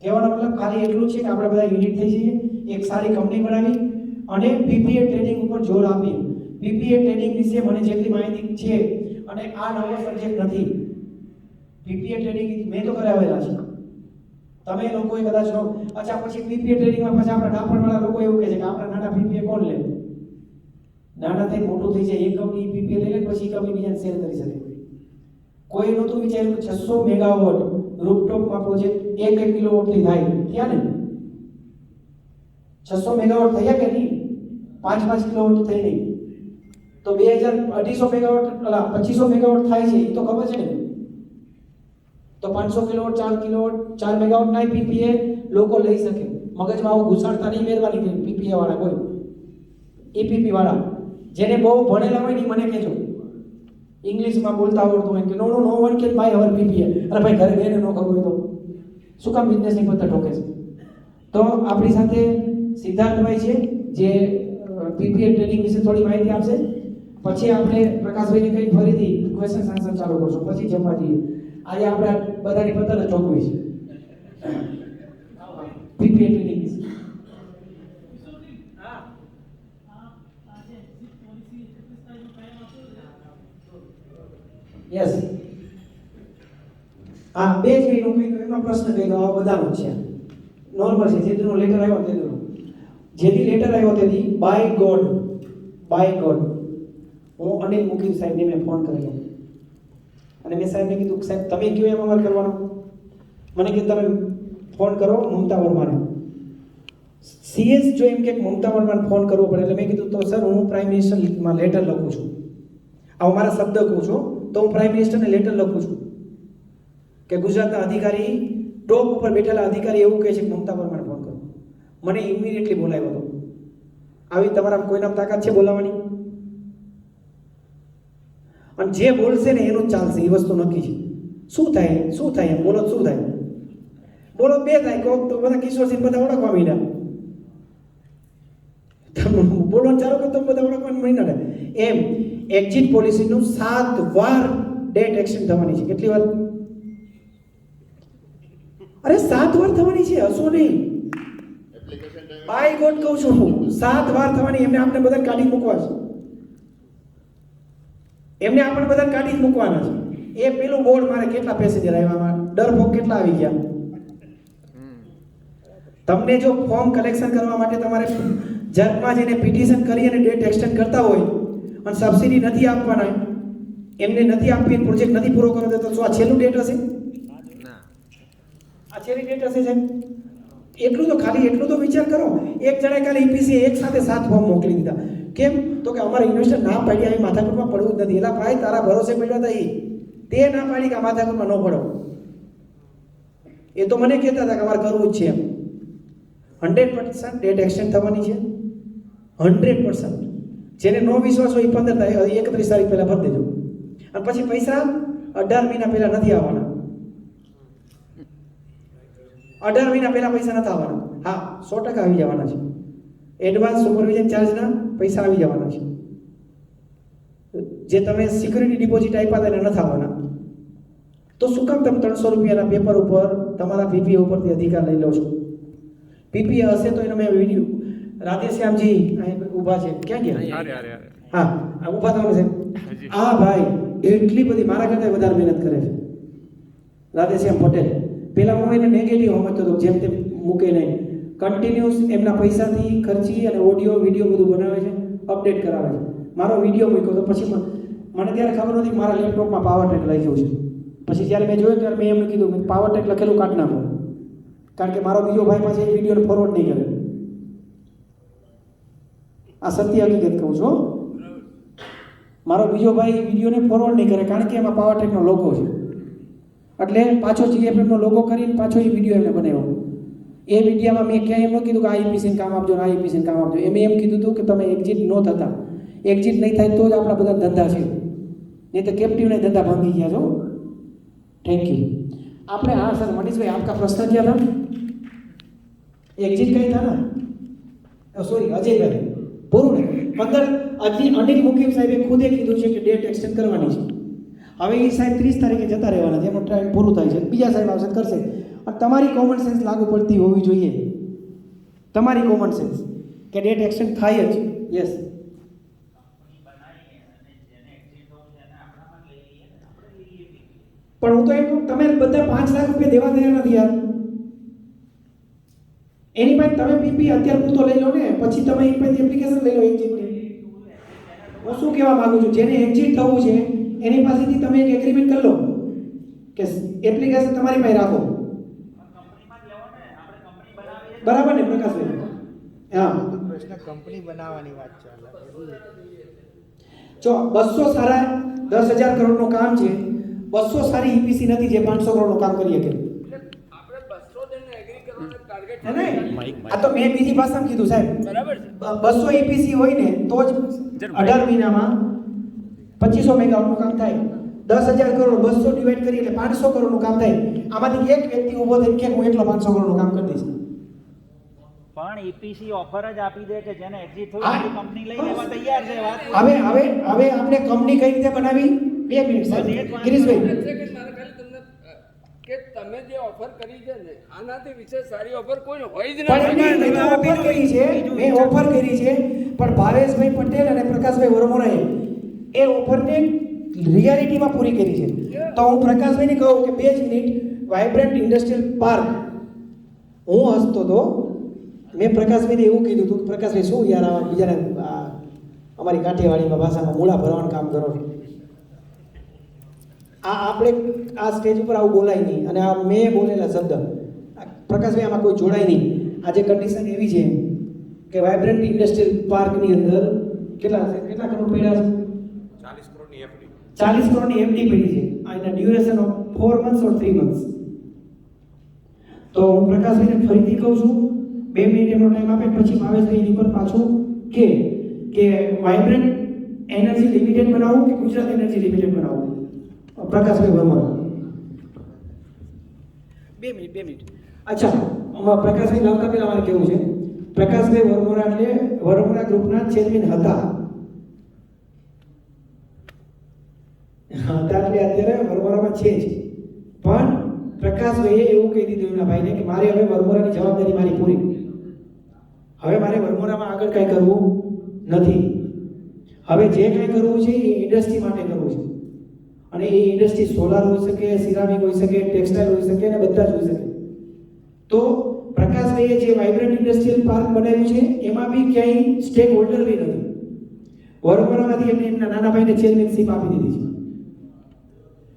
કહેવાનો મતલબ ખાલી એટલું છે કે આપણે બધા યુનિટ થઈ જઈએ, એક સારી કંપની બનાવી અને પીપીએ ટ્રેડિંગ ઉપર જોર આપીએ. પીપીએ ટ્રેડિંગ વિશે મને જેટલી માહિતી છે, અને આ નવો સબ્જેક્ટ નથી. પીપીએ ટ્રેડિંગ મેં તો કરાવેલા છે. તમે લોકોએ કદાચ નો અચ્છા પછી પીપીએ ટ્રેડિંગમાં પછી આપણા ડાપણવાળા લોકો એવું કહે છે કે આપણે નાના પીપીએ કોણ લે? નાના થઈ મોટું થઈ જાય, એક કંપની પીપીએ લઈ લે પછી કંપની બીજાને સેલ કરી શકે. કોઈ નહોતું વિચાર્યું કે 600 મેગાવોટ રૂફટોપમાં પ્રોજેક્ટ 1 કિલોવોટથી થાય. થયા ને 600 મેગાવોટ થયા કે નહીં? 5 કિલોવોટ થઈ નહીં તો 2200 મેગાવોટ 2500 મેગાવોટ થાય છે, એ તો ખબર છે ને. તો 500 કિલોવોટ 4 કિલોવોટ 4 મેગાવોટ ના પીપીએ લોકો લઈ શકે. મગજમાં આવું ઘુસાડતા નહીં મેરવાની કે પીપીએ વાળા કોઈ એપીપી વાળા જેને બહુ ભણેલા હોય ને મને કહેજો, ઇંગ્લિશમાં બોલતા આવડતું હોય કે no one can buy our PPA. અરે ભાઈ ઘરે બેને નો ખબર હોય તો શું કામ બિઝનેસની પત્તા ઠોકે છે? તો આપણી સાથે સિદ્ધાર્થભાઈ છે જે પીપીએ ટ્રેડિંગ વિશે થોડી માહિતી આપશે. પછી આપણે પ્રકાશભાઈને કંઈ ફરીથી ક્વેશ્ચન આન્સર ચાલુ કરશું, પછી જમવા જઈએ. આજે આપણે બધાની પત્તા ચોકવી છે પીપીએ ટ્રેડિંગ વિશે. યસ, હા 2 જ મિનિટ હું કહી દઉં. એમાં પ્રશ્ન કહી દઉં, આ બધાનો છે નોર્મલ છે. જેદીનો લેટર આવ્યો તેદીનો જેદી લેટર આવ્યો તેથી બાય ગોડ હું અનિલ મુકીમ સાહેબને મેં ફોન કરેલો અને મેં સાહેબને કીધું સાહેબ તમે કયો એમ અમારે કરવાનો? મને કે તમે ફોન કરો મમતા વર્માને. સીએસ જો એમ કે મમતા વર્માને ફોન કરવો પડે એટલે મેં કીધું તો સર હું પ્રાઇમ મિનિસ્ટરમાં લેટર લખું છું. આવું મારા શબ્દ કહું છું તો હું પ્રાઇમ મિનિસ્ટરને લેટર લખું છું કે ગુજરાતના અધિકારી ટોપ ઉપર બેઠેલા અધિકારી એવું કહે છે કે મમતા વર્માને ફોન કરો. મને ઇમિડિયેટલી બોલાવ્યો હતો. આવી તમારા કોઈના તાકાત છે બોલાવવાની? અને જે બોલશે ને એનું જ ચાલશે, એ વસ્તુ નક્કી છે. શું થાય એમ બોલો, શું થાય? બોલો 2 થાય કહો તો બધા કિશોરસિંહ બધા ઓળખવા માંડ્યા. તમે બોલો ચાલો કે તમે બધા ઓળખવા માંડ્યા. એમ એક્ઝિટ પોલિસીનું 7 વાર ડેટ એક્શન થવાની છે. કેટલી વાર? અરે 7 વાર થવાની છે, હસો નહીં. બાય ગોડ કહું છું હું, 7 વાર થવાની. એમને આપણે બધા કાઢી મૂકવા છે. એમને આપણે બધા કાઢી જ મૂકવાના છે. એ પેલું બોર્ડ મારે કેટલા પેસેન્જર આવ્યા, ડરપોક કેટલા આવી ગયા. તમને જો ફોર્મ કલેક્શન કરવા માટે તમારે જર્કમાં જઈને પિટિશન કરી અને ડેટ એક્સટેન્ડ કરતા હોય અને સબસિડી નથી આપવાના, એમને નથી આપી, પ્રોજેક્ટ નથી પૂરો કરવો તો શું આ છેલ્લું ડેટ હશે? આ છેલ્લી ડેટ હશે સાહેબ? એટલું તો વિચાર કરો. એક જણાએ કાલે ઈપીસી એક સાથે 7 ફોર્મ મોકલી દીધા. કેમ? તો કે અમારા ઇન્વેસ્ટર ના પાડી આવી માથાકૂટમાં પડવું જ નથી. એલા ભાઈ તારા ભરોસે પડ્યા હતા તે ના પાડી કે આ માથાકૂટમાં ન પડો. એ તો મને કહેતા હતા કે અમારે કરવું જ છે એમ. 100% ડેટ એક્સટેન્ડ થવાની છે. 100%. જેને નો વિશ્વાસ હોય 31 તારીખ પહેલા ભરી દેજો. અને પછી પૈસા 18 મહિના પહેલા નથી આવવાના. 18 મહિના પહેલા પૈસા નથી આવવાના. હા 100% આવી જવાના છે. એડવાન્સ સુપરવિઝન ચાર્જના પૈસા આવી જવાના છે. જે તમે સિક્યુરિટી ડિપોઝિટ આપ્યા હતા એને નથી આવવાના. તો શું કામ તમે 300 રૂપિયાના પેપર ઉપર તમારા પીપીએ ઉપરથી અધિકાર લઈ લો છો? પીપીએ હશે તો એનો મેં વિડીયો રાધેશ્યામજી અહીં ઊભા છે. ક્યાં ગયા? હા ઊભા થવાનું છે. આ ભાઈ એટલી બધી મારા કરતાં વધારે મહેનત કરે છે. રાધેશ્યામ પટેલ. પેલા હું એને નેગેટિવ સમજતો હતો, જેમ તેમ મૂકે નહીં. કન્ટિન્યુઅસ એમના પૈસાથી ખર્ચી અને ઓડિયો વિડીયો બધું બનાવે છે, અપડેટ કરાવે છે. મારો વિડીયો મૂક્યો તો પછી મને ત્યારે ખબર નથી કે મારા લેપટોપમાં પાવર ટ્રેક લખ્યું છે. પછી જ્યારે મેં જોયું ત્યારે મેં એમને કીધું કે પાવર ટ્રેક લખેલું કાઢ નાખો, કારણ કે મારો બીજો ભાઈ પાસે એ વિડીયોને ફોરવર્ડ નહીં કરે. આ સત્ય હકીકત કહું છું. મારો બીજો ભાઈ વિડીયોને ફોરવર્ડ નહીં કરે, કારણ કે એમાં પાવર ટ્રેકનો લોગો છે. એટલે પાછો જીએફએફનો લોગો કરીને પાછો એ વિડીયો એમને બનાવ્યો. એ વિડીયોમાં મેં ક્યાંય એમ ન કીધું કે આ ઈપીસીને કામ આપજો ને આ ઈપીસીને કામ આપજો. એમ કીધું હતું કે તમે એક્ઝિટ ન થતા, એક્ઝિટ નહીં થાય તો જ આપણા બધા ધંધા છે, નહીં તો કેપ્ટિવના ધંધા ભાંગી ગયા છો. Thank you. आपने हाँ सर मनीष भाई आपका प्रश्न क्या था एग्जिट कहीं था ना सॉरी अजय भाई પૂરું ને 15 અનિલ મુકીમ સાહેબે ખુદે કીધું છે કે ડેટ એક્સટેન્ડ કરવાની છે હવે એ સાહેબ 30 તારીખે જતા રહેવાના છે એમનું ટાઈમ પૂરું થાય છે બીજા સાહેબ આવશે કરશે અને તમારી કોમન સેન્સ લાગુ પડતી હોવી જોઈએ તમારી કોમન સેન્સ કે ડેટ એક્સટેન્ડ થાય જ યસ પણ હું તો એમ કહું તમે બધા 5 લાખ રૂપિયા દેવા તૈયાર નથી યાર એની પાસે તમે પીપી અત્યારે પૂરતો લઈ લો ને પછી તમે એની પાસે એપ્લિકેશન લઈ લો એક્ઝિટની હું શું કહેવા માંગુ છું જેને એક્ઝિટ થવું છે એની પાસેથી તમે એક એગ્રીમેન્ટ કરી લો કે એપ્લિકેશન તમારી પાસે રાખો બરાબર ને પ્રકાશભાઈ હા પ્રશ્ન કંપની બનાવવાની વાત ચાલે જો 200 સારા 10,000 કરોડનું કામ છે 200 સારી ઈપીસી નથી જે 500 કરોડનું કામ કરી શકે આપણે 200 જણને એગ્રી કરવાનો ટાર્ગેટ હે ને આ તો મેં બીજી ભાષામાં કીધું સાહેબ બરાબર છે 200 ઈપીસી હોય ને તો જ 18 મહિનામાં 2500 મેગાવાટનું કામ થાય 10,000 કરોડ 200 ડિવાઈડ કરી એટલે 500 કરોડનું કામ થાય આમાંથી એક વ્યક્તિ ઊભો થઈને કે હું એકલો 500 કરોડનું કામ કરી દઈશ પણ ઈપીસી ઓફર જ આપી દે કે જેને એક્ઝિટ હા. થયું કંપની લઈ લેવા તૈયાર છે વાત હવે આપણે કંપની કઈ રીતે બનાવી 2 મિનિટ સાહેબ ગિરીશભાઈ સેકન્ડ મારે ખાલી તમને કે તમે જે ઓફર કરી છે ને આનાથી વિશેષ સારી ઓફર કોઈ હોય જ પણ નથી મેં ઓફર કરી છે મેં ઓફર કરી છે પણ ભાવેશભાઈ પટેલ અને પ્રકાશભાઈ વરમોરાએ એ ઓફરને રિયાલિટીમાં પૂરી કરી છે તો હું પ્રકાશભાઈને કહું કે 2 મિનિટ વાઇબ્રન્ટ ઇન્ડસ્ટ્રીયલ પાર્ક હું હસતો હતો મેં પ્રકાશભાઈને એવું કીધું હતું કે પ્રકાશભાઈ શું યાર આ બીજાને અમારી કાઠિયાવાડીમાં ભાષામાં મૂળા ભરવાનું કામ કરો છો આપણે આ સ્ટેજ ઉપર આવું બોલાય નહીં અને આ મેં બોલેલા શબ્દ પ્રકાશભાઈ આમાં કોઈ જોડાય નહીં આજે કન્ડિશન એવી છે કે વાઇબ્રન્ટ ઇન્ડસ્ટ્રીયલ પાર્કની અંદર કેટલા કરોડ પડ્યા છે 40 કરોડની એફડી પડી છે આ એના duration of 4 months or 3 months તો હું પ્રકાશભાઈને ફરીથી કહું છું 2 મિનિટ એનો ટાઈમ આપે પછી ભાવેશભાઈ એની પર પાછું કે વાઇબ્રન્ટ એનર્જી લિમિટેડ બનાવવું કે ગુજરાત એનર્જી લિમિટેડ બનાવવું પ્રકાશભાઈ વર્મા 2 મિનિટ અચ્છા પ્રકાશભાઈ લાવતા પહેલા મારે કેવું છે પ્રકાશભાઈ વર્મોરા એટલે વર્મોરા ગ્રુપના ચેરમેન હતા એટલે અત્યારે વર્મોરામાં છે જ પણ પ્રકાશભાઈએ એવું કહી દીધું એમના ભાઈને કે મારે હવે વર્મોરાની જવાબદારી મારી પૂરી હવે મારે વર્મોરામાં આગળ કંઈ કરવું નથી હવે જે કંઈ કરવું છે એ ઇન્ડસ્ટ્રી માટે કરવું છે અને એ ઇન્ડસ્ટ્રી સોલાર હોઈ શકે સિરામિક હોઈ શકે ટેક્સટાઇલ હોઈ શકે અને બધા જ હોઈ શકે તો પ્રકાશભાઈએ જે વાઇબ્રન્ટ ઇન્ડસ્ટ્રીયલ પાર્ક બનાવ્યું છે એમાં બી ક્યાંય સ્ટેક હોલ્ડર બી નથી વર્મોરામાંથી એમને એમના નાના ભાઈને ચેરમેનશીપ આપી દીધી છે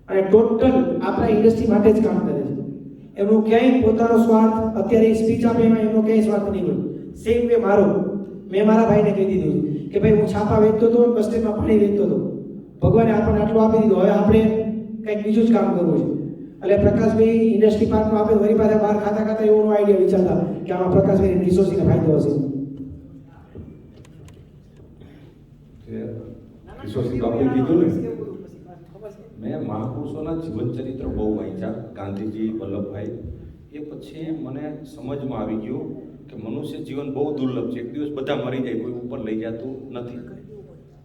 અને ટોટલ આપણા ઇન્ડસ્ટ્રી માટે જ કામ કરે છે એમનું ક્યાંય પોતાનો સ્વાર્થ અત્યારે સ્પીચ આપે એમાં એમનો ક્યાંય સ્વાર્થ નહીં હોય સેમ વે મારો મેં મારા ભાઈને કહી દીધું કે ભાઈ હું છાપા વેચતો હતો બસ સ્ટેન્ડમાં પાણી વેચતો હતો ભગવાને આપણને આટલું આપી દીધું હવે આપણે કંઈક બીજું જ કામ કરવું છે એટલે પ્રકાશભાઈ ઇન્ડસ્ટ્રી પાર્કમાં આપે વળી પાછા બહાર ખાતા એવો આઈડિયા વિચારતા કે આમાં પ્રકાશભાઈ રિસોર્સને ફાયદો હશે રિસોર્સની તો આપણે કીધું ને મેં મહાપુરુષોના જીવન ચરિત્ર બહુ વાંચ્યા ગાંધીજી વલ્લભભાઈ એ પછી મને સમજમાં આવી ગયું કે મનુષ્ય જીવન બહુ દુર્લભ છે એક દિવસ બધા મરી જાય કોઈ ઉપર લઈ જતું નથી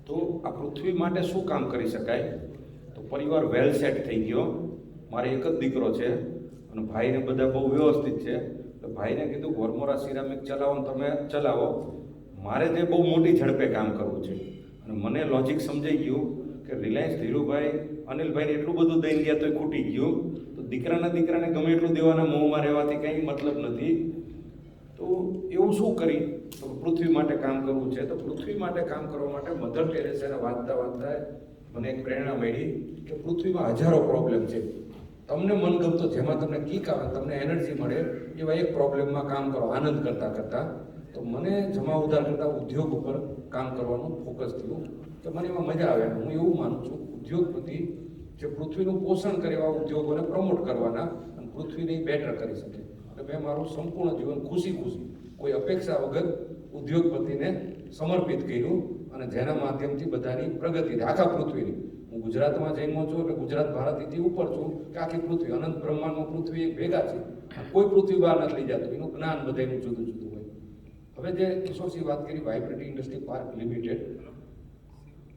તો આ પૃથ્વી માટે શું કામ કરી શકાય તો પરિવાર વેલ સેટ થઈ ગયો મારે એક જ દીકરો છે અને ભાઈને બધા બહુ વ્યવસ્થિત છે તો ભાઈને કીધું વર્મોરા સિરામિક ચલાવો ને તમે ચલાવો મારે તે બહુ મોટી ઝડપે કામ કરવું છે અને મને લોજિક સમજાઈ ગયું કે રિલાયન્સ ધીરુભાઈ અનિલભાઈને એટલું બધું દઈ ગયા તો ખૂટી ગયું તો દીકરાને ગમે એટલું દેવાના મોહમાં રહેવાથી કંઈ મતલબ નથી તો એવું શું કરી તો પૃથ્વી માટે કામ કરવું છે તો પૃથ્વી માટે કામ કરવા માટે મધર ટેરેસાને વાંચતા મને એક પ્રેરણા મળી કે પૃથ્વીમાં હજારો પ્રોબ્લેમ છે તમને મનગમતો જેમાં તમને કિક આવે તમને એનર્જી મળે એવા એક પ્રોબ્લેમમાં કામ કરો આનંદ કરતાં તો મને જમા ઉધાર કરતા ઉદ્યોગ ઉપર કામ કરવાનું ફોકસ થયું કે મને એમાં મજા આવે હું એવું માનું છું ઉદ્યોગપતિ જે પૃથ્વીનું પોષણ કરે એવા ઉદ્યોગોને પ્રમોટ કરવાના અને પૃથ્વીને બેટર કરી શકે એટલે મેં મારું સંપૂર્ણ જીવન ખુશી કોઈ અપેક્ષા વગર ઉદ્યોગપતિને સમર્પિત કર્યું અને જેના માધ્યમથી બધાની પ્રગતિ થઈ, આખા પૃથ્વીની. હું ગુજરાતમાં જન્મો છું એટલે ગુજરાત ભારતથી ઉપર છું કે આખી પૃથ્વી અનંત બ્રહ્માંડમાં પૃથ્વી એક ભેગા છે. કોઈ પૃથ્વી બહાર નથી લઈ જતું, એનું જ્ઞાન બધાનું જુદું જુદું હોય. હવે જે કિશોરસિંહ વાત કરી વાઇબ્રન્ટ ઇન્ડસ્ટ્રી પાર્ક લિમિટેડ,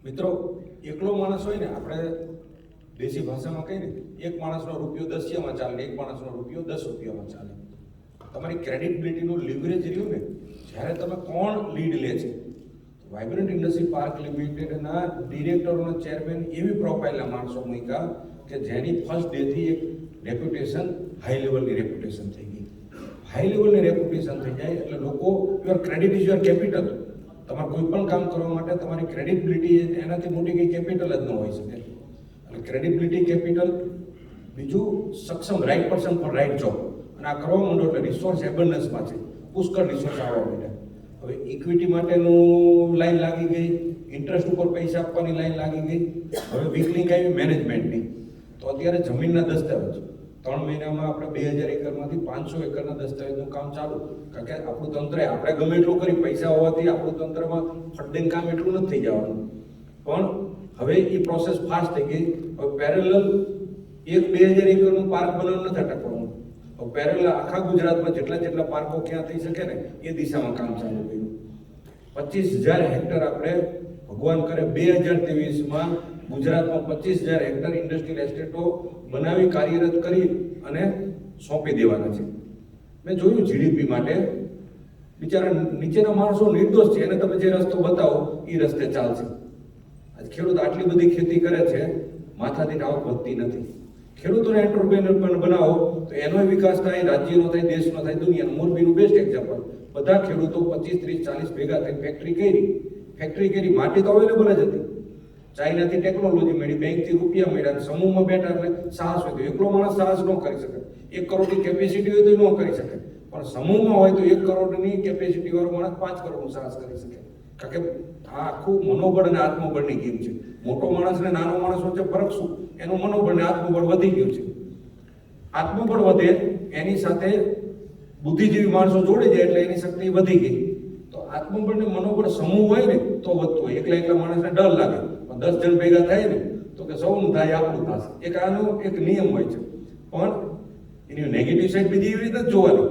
મિત્રો એકલો માણસ હોય ને, આપણે દેશી ભાષામાં કહીએ ને, એક માણસનો રૂપિયો 10 ચાલે, એક માણસનો રૂપિયો 10 રૂપિયામાં ચાલે. તમારી ક્રેડિબિલિટીનું લિવરેજ રહ્યું ને, જ્યારે તમે કોણ લીડ લે છે. વાઇબ્રન્ટ ઇન્ડસ્ટ્રી પાર્ક લિમિટેડના ડિરેક્ટરોના ચેરમેન એવી પ્રોફાઇલના માણસો મૂક્યા કે જેની ફર્સ્ટ ડેથી એક રેપ્યુટેશન હાઈ લેવલની રેપ્યુટેશન થઈ ગઈ. હાઈ લેવલની રેપ્યુટેશન થઈ જાય એટલે લોકો, your credit is your capital. તમારે કોઈ પણ કામ કરવા માટે તમારી ક્રેડિબિલિટી એનાથી મોટી કંઈ કેપિટલ જ ન હોઈ શકે. એટલે ક્રેડિબિલિટી કેપિટલ, બીજું સક્ષમ, right person four right job. અને આ કરવા માંડો એટલે રિસોર્સ એબન્ડન્સમાં છે, પુષ્કળ રિસોર્સ આવવા માંડ્યા. હવે ઇક્વિટી માટેનું લાઈન લાગી ગઈ, ઇન્ટરેસ્ટ ઉપર પૈસા આપવાની લાઈન લાગી ગઈ. હવે વીક લિંક આવી મેનેજમેન્ટની. તો અત્યારે જમીનના દસ્તાવેજ 3 મહિનામાં આપણે 2000 એકરમાંથી 500 એકરના દસ્તાવેજનું કામ ચાલુ. કારણ કે આપણું તંત્ર, આપણે ગમે એટલું કરી, પૈસા હોવાથી આપણું તંત્રમાં ફટદીન કામ એટલું નથી થઈ જવાનું. પણ હવે એ પ્રોસેસ ફાસ્ટ થઈ ગઈ. હવે પેરેલલ 1-2000 એકરનું પાર્ક બનાવવાનું નથી અટકવાનું. હવે પેરેલલ આખા ગુજરાતમાં જેટલા પાર્કો ક્યાં થઈ શકે ને એ દિશામાં કામ ચાલુ કર્યું. 25,000 હેક્ટર આપણે ભગવાન કરે 2023માં ગુજરાતમાં 25,000 હેક્ટર ઇન્ડસ્ટ્રીયલ એસ્ટેટો બનાવી કાર્યરત કરી અને સોંપી દેવાના છે. મેં જોયું જીડીપી માટે બિચારા નીચેના માણસો નિર્દોષ છે, એને તમે જે રસ્તો બતાવો એ રસ્તે ચાલશે. આજ ખેડૂત આટલી બધી ખેતી કરે છે, માથાદીઠ આવક વધતી નથી. ખેડૂતોને એન્ટરપ્રેન્યોર પણ બનાવો તો એનો વિકાસ થાય, રાજ્યનો થાય, દેશનો થાય, દુનિયાનો. મોરબીનું બેસ્ટ એક્ઝામ્પલ. બધા ખેડૂતો 25, 30, 40 ભેગા થઈ ફેક્ટરી કરી. માટી તો અવેલેબલ જ હતી. ચાઇનાથી ટેકનોલોજી મળી, બેંકથી રૂપિયા મળ્યા, સમૂહમાં બેઠા એટલે સાહસ હોય. તો એકલો માણસ સાહસ ન કરી શકે. 1 કરોડની કેપેસિટી હોય તો ન કરી શકે, પણ સમૂહમાં હોય તો 1 કરોડની કેપેસિટી વાળો માણસ 5 કરોડનું સાહસ કરી શકે. કારણ કે આ આખું મનોબળ અને આત્મબળની ગેમ છે. મોટો માણસ ને નાનો માણસ વચ્ચે ફરક શું? એનું મનોબળ ને આત્મબળ વધી ગયું છે. આત્મબળ વધે એની સાથે બુદ્ધિજીવી માણસો જોડી જાય એટલે એની શક્તિ વધી ગઈ. તો આત્મબળ ને મનોબળ સમૂહ હોય ને તો વધતું હોય. એકલા માણસને ડર લાગે, પણ 10 જણ ભેગા થાય ને તો કે સૌનું થાય આપણું થશે. એક આનો એક નિયમ હોય છે. પણ એની નેગેટિવ સાઈડ બીજી એવી રીતે જ જોવાની.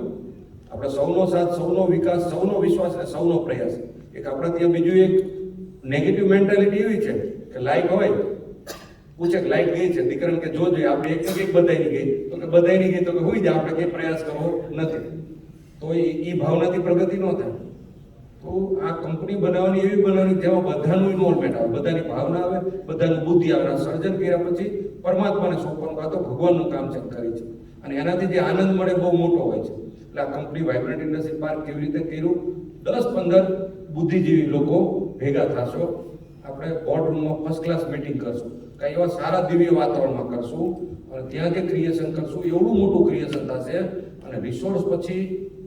આપણે સૌનો સાથ, સૌનો વિકાસ, સૌનો વિશ્વાસ અને સૌનો પ્રયાસ. એક આપણે ત્યાં બીજું એક નેગેટિવ મેન્ટાલિટી એવી છે કે લાઈટ હોય, પૂછે કે લાઈટ ગઈ છે, દીકરાને કે જોજે, આપણે એક બધાયની ગઈ, તો કે બધાયની ગઈ તો કે હોઈ જાય, આપણે કંઈ પ્રયાસ કરવો નથી. તો એ ભાવનાથી પ્રગતિ ન થાય. તો આ કંપની બનાવવાની એવી બનાવવાની જેમાં બધાનું ઇન્વોલ્વમેન્ટ આવે, બધાની ભાવના આવે, બધાનું બુદ્ધિ આવે. સર્જન કર્યા પછી પરમાત્માને સોંપવાનું, આ તો ભગવાનનું કામ છે કરી છે. અને એનાથી જે આનંદ મળે બહુ મોટો હોય છે. એટલે આ કંપની વાઇબ્રન્ટ ઇન્ડસ્ટ્રી પાર્ક કેવી રીતે કર્યું, 10-15 બુદ્ધિજીવી લોકો ભેગા થશો, આપણે બોર્ડ રૂમમાં ફર્સ્ટ ક્લાસ મીટિંગ કરશું, કાંઈ એવા સારા દિવ્ય વાતાવરણમાં કરશું અને ત્યાં જે ક્રિએશન કરશું એવડું મોટું ક્રિએશન થશે. અને રિસોર્સ પછી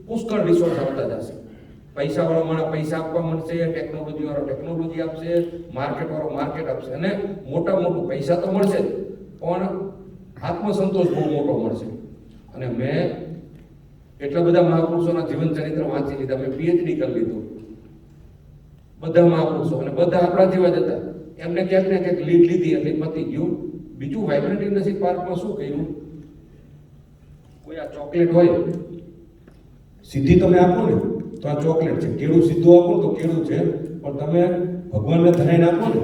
પુષ્કળ રિસોર્સ આવતા જશે. પૈસાવાળો માણસ પૈસા આપવા મળશે, ટેકનોલોજી વાળો ટેકનોલોજી આપશે, માર્કેટ વાળો માર્કેટ આપશે. અને મોટું પૈસા તો મળશે જ, પણ આત્મસંતોષ બહુ મોટો મળશે. અને મેં એટલા બધા મહાપુરુષોના જીવન ચરિત્ર વાંચી લીધા, મેં પીએચડી કરી લીધું. બધા મહાપુરુષો અને બધા આપણા જેવા જ હતા. એમને ક્યાંક ને ક્યાંક લીડ લીધી એટલે પતી ગયું. બીજું વાઇબ્રન્ટ ઇન્ડસ્ટ્રી પાર્કમાં શું કર્યું, કોઈ આ ચોકલેટ હોય સીધી તમે આપો ને તો આ ચોકલેટ છે, કેળું સીધું આપો તો કેળું છે, પણ તમે ભગવાનને ધરાઈને આપો ને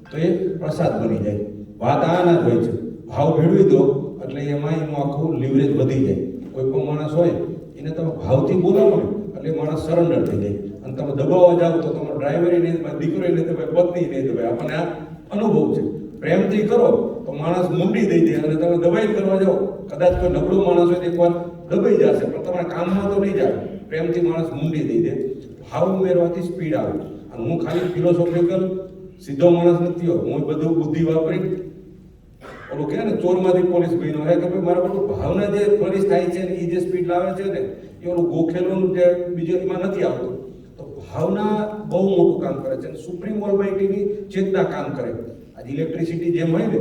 તો એ પ્રસાદ બની જાય. વાત આના જ હોય છે. ભાવ ભેળવી દો એટલે એમાં એનું આખું લીવરેજ વધી જાય. કોઈ પણ માણસ હોય એને તમે ભાવથી બોલાવો ને એટલે માણસ સરેન્ડર થઈ જાય. અને તમે દબાવવા જાઓ તો તમારો ડ્રાઈવર નહીં, તમારી દીકરો નહીં, તમારી પત્ની નહીં, તમારે આપણને આ અનુભવ છે. પ્રેમથી કરો તો માણસ મુંડી દઈ દે, અને તમે દબાઈ કરવા જાઓ કદાચ કોઈ નબળો માણસ હોય તો એકવાર દબાઈ જશે, પણ તમારા કામમાં તો નહીં જાય. પ્રેમથી માણસ મુંડી દઈ દે. ભાવ ઉમેરવાથી સ્પીડ આવે. અને હું ખાલી ફિલોસોફિકલ સીધો માણસ નથી હોતો, હું બધું બુદ્ધિ વાપરી ઓલું કહે ને ચોરમાંથી પોલીસ બન્યો હે કે ભાઈ મારા બધું ભાવના જે ફ્લરિશ થાય છે ને એ જે સ્પીડ લાવે છે ને એ ઓલું ગોખેલું જે બીજું એમાં નથી આવતું. તો ભાવના બહુ મોટું કામ કરે છે. સુપ્રીમ ઓલમાઇટીની ચેતના કામ કરે. આજે ઇલેક્ટ્રિસિટી જેમ હોય ને,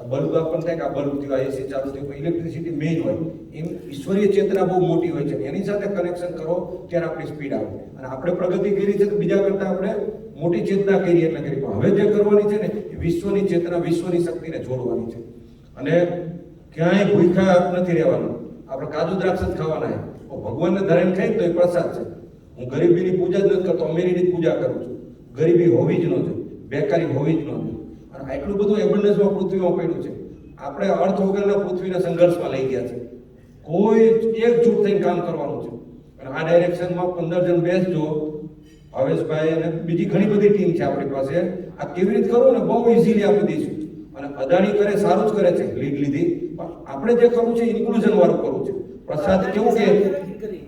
આ બલ્બ આપણને થાય કે આ બલ્બ થયો, આ એસી ચાલુ થયું, ઇલેક્ટ્રિસિટી મેઇન હોય. એમ ઈશ્વરીય ચેતના બહુ મોટી હોય છે. એની સાથે કનેક્શન કરો ત્યારે આપણી સ્પીડ આવે. અને આપણે પ્રગતિ કરી છે તો બીજા કરતાં આપણે મોટી ચેતના કરી એટલે કરી. પણ હવે જે કરવાની છે ને એ વિશ્વની ચેતના, વિશ્વની શક્તિને જોડવાની છે. અને ક્યાંય ભૂખ્યા નથી રહેવાનું. આપણે કાજુ દ્રાક્ષ જ ખાવાના છે. ભગવાનને ધરાઈને ખાઈ તો એ પ્રસાદ છે. હું ગરીબીની પૂજા જ નથી કરતો, અમીરીની જ પૂજા કરું છું. ગરીબી હોવી જ ન જોઈએ, બેકારી હોવી જ ન જોઈએ. અને આટલું બધું એબન્ડન્સમાં પૃથ્વીમાં પડ્યું છે. આપણે અર્થ વગરના પૃથ્વીના સંઘર્ષમાં લઈ ગયા છે. કોઈ એકજૂટ થઈને કામ કરવાનું છે. અને આ ડાયરેક્શનમાં 15 જણ બેસજો, ભાવેશભાઈ અને બીજી ઘણી બધી ટીમ છે આપણી પાસે. આ કેવી રીતે કરવું ને બહુ ઇઝીલી આપી દઈશું. અને અદાણી કરે સારું જ કરે છે, લીડ લીધી, પણ આપણે જે કરવું છે ઇન્ક્લુઝન વાળું કરવું છે. પ્રસાદ કેવું કે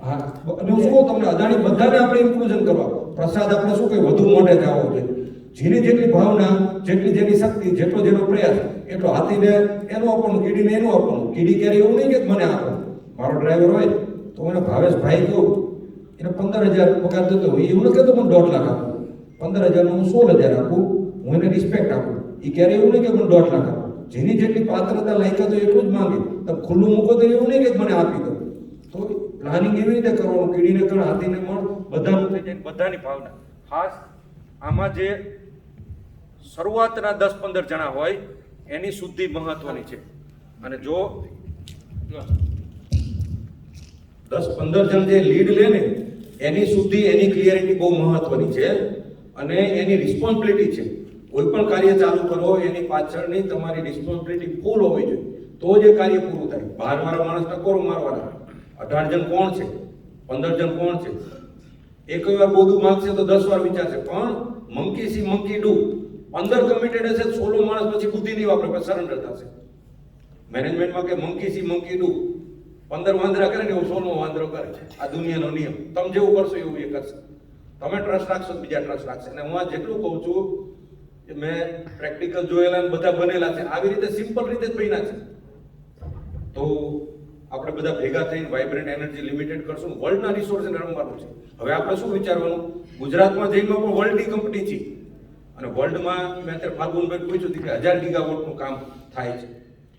હા, અને હું શું કહું તમને, અદાણી બધાને આપણે ઇન્ક્લુઝન કરવા. પ્રસાદ આપણે શું કહે વધુ મોઢે જ આવવો જોઈએ. જેની જેટલી ભાવના, જેટલી જેની શક્તિ, જેટલો જેનો પ્રયાસ, એટલો હાથીને એનું આપવાનું, કીડીને એનું આપવાનું. કીડી ક્યારે એવું નહીં કે મને આપો. મારો ડ્રાઈવર હોય તો મને ભાવેશભાઈ કહું, એને 15,000 પગાર દેતો હોય, એવું ન કહેતો મને 1.5 લાખ આપું. 15,000 હું 16,000 આપું. હું એને રિસ્પેક્ટ આપું. એ ક્યારે એવું નહીં કે મને 1.5 લાખ આપું. જેની જેટલી પાત્રતા લાયકાત હોય એટલું જ માંગે. તમે ખુલ્લું મૂકો તો એવું નહીં કે મને આપી દો. તો પ્લાનિંગ એવી રીતે કરવાનું, કીડીને કણ, હાથીને મણ, બધાનું થઈ જાય, બધાની ભાવના. ખાસ આમાં જે શરૂઆતના 10-15 જણા હોય એની શુદ્ધિ મહત્વની છે. અને જો 10-15 જણ જે લીડ લે ને એની શુદ્ધિ, એની ક્લિયરિટી બહુ મહત્વની છે. અને એની રિસ્પોન્સિબિલિટી છે. કોઈ પણ કાર્ય ચાલુ કરો એની પાછળની તમારી રિસ્પોન્સિબિલિટી ફૂલ હોવી જોઈએ, તો જ એ કાર્ય પૂરું થાય. બહારવાળા માણસને કોરો મારવાના. 18 જણ કોણ છે, 15 જણ કોણ છે? એક વાર બધું માંગશે તો 10 વાર વિચારશે. પણ monkey see monkey do. 15 committed હશે, 16 માણસ પછી બુદ્ધિ નહીં વાપરે, પછી સરેન્ડર થશે. મેનેજમેન્ટમાં કે મંકી સી મંકી ડુ. 15 વાંદરા કરે ને એવું 16મો વાંદરો કરે. આ દુનિયાનો નિયમ. તમે જેવું કરશો એવું એ કરશે. તમે ટ્રસ્ટ રાખશો, બીજા ટ્રસ્ટ રાખશે. અને હું આ જેટલું કહું છું કે મેં પ્રેક્ટિકલ જોયેલા ને બધા બનેલા છે. આવી રીતે સિમ્પલ રીતે જ બન્યા છે. તો આપણે બધા ભેગા થઈને વાઇબ્રન્ટ એનર્જી લિમિટેડ કરશું. વર્લ્ડના રિસોર્સને રમવાનું છે. હવે આપણે શું વિચારવાનું, ગુજરાતમાં જઈને પણ વર્લ્ડની કંપની છે. અને વર્લ્ડમાં મેં અત્યારે ફાલ્ગુનભાઈ પૂછ્યું કે 1000 ગીગાવોટનું કામ થાય છે.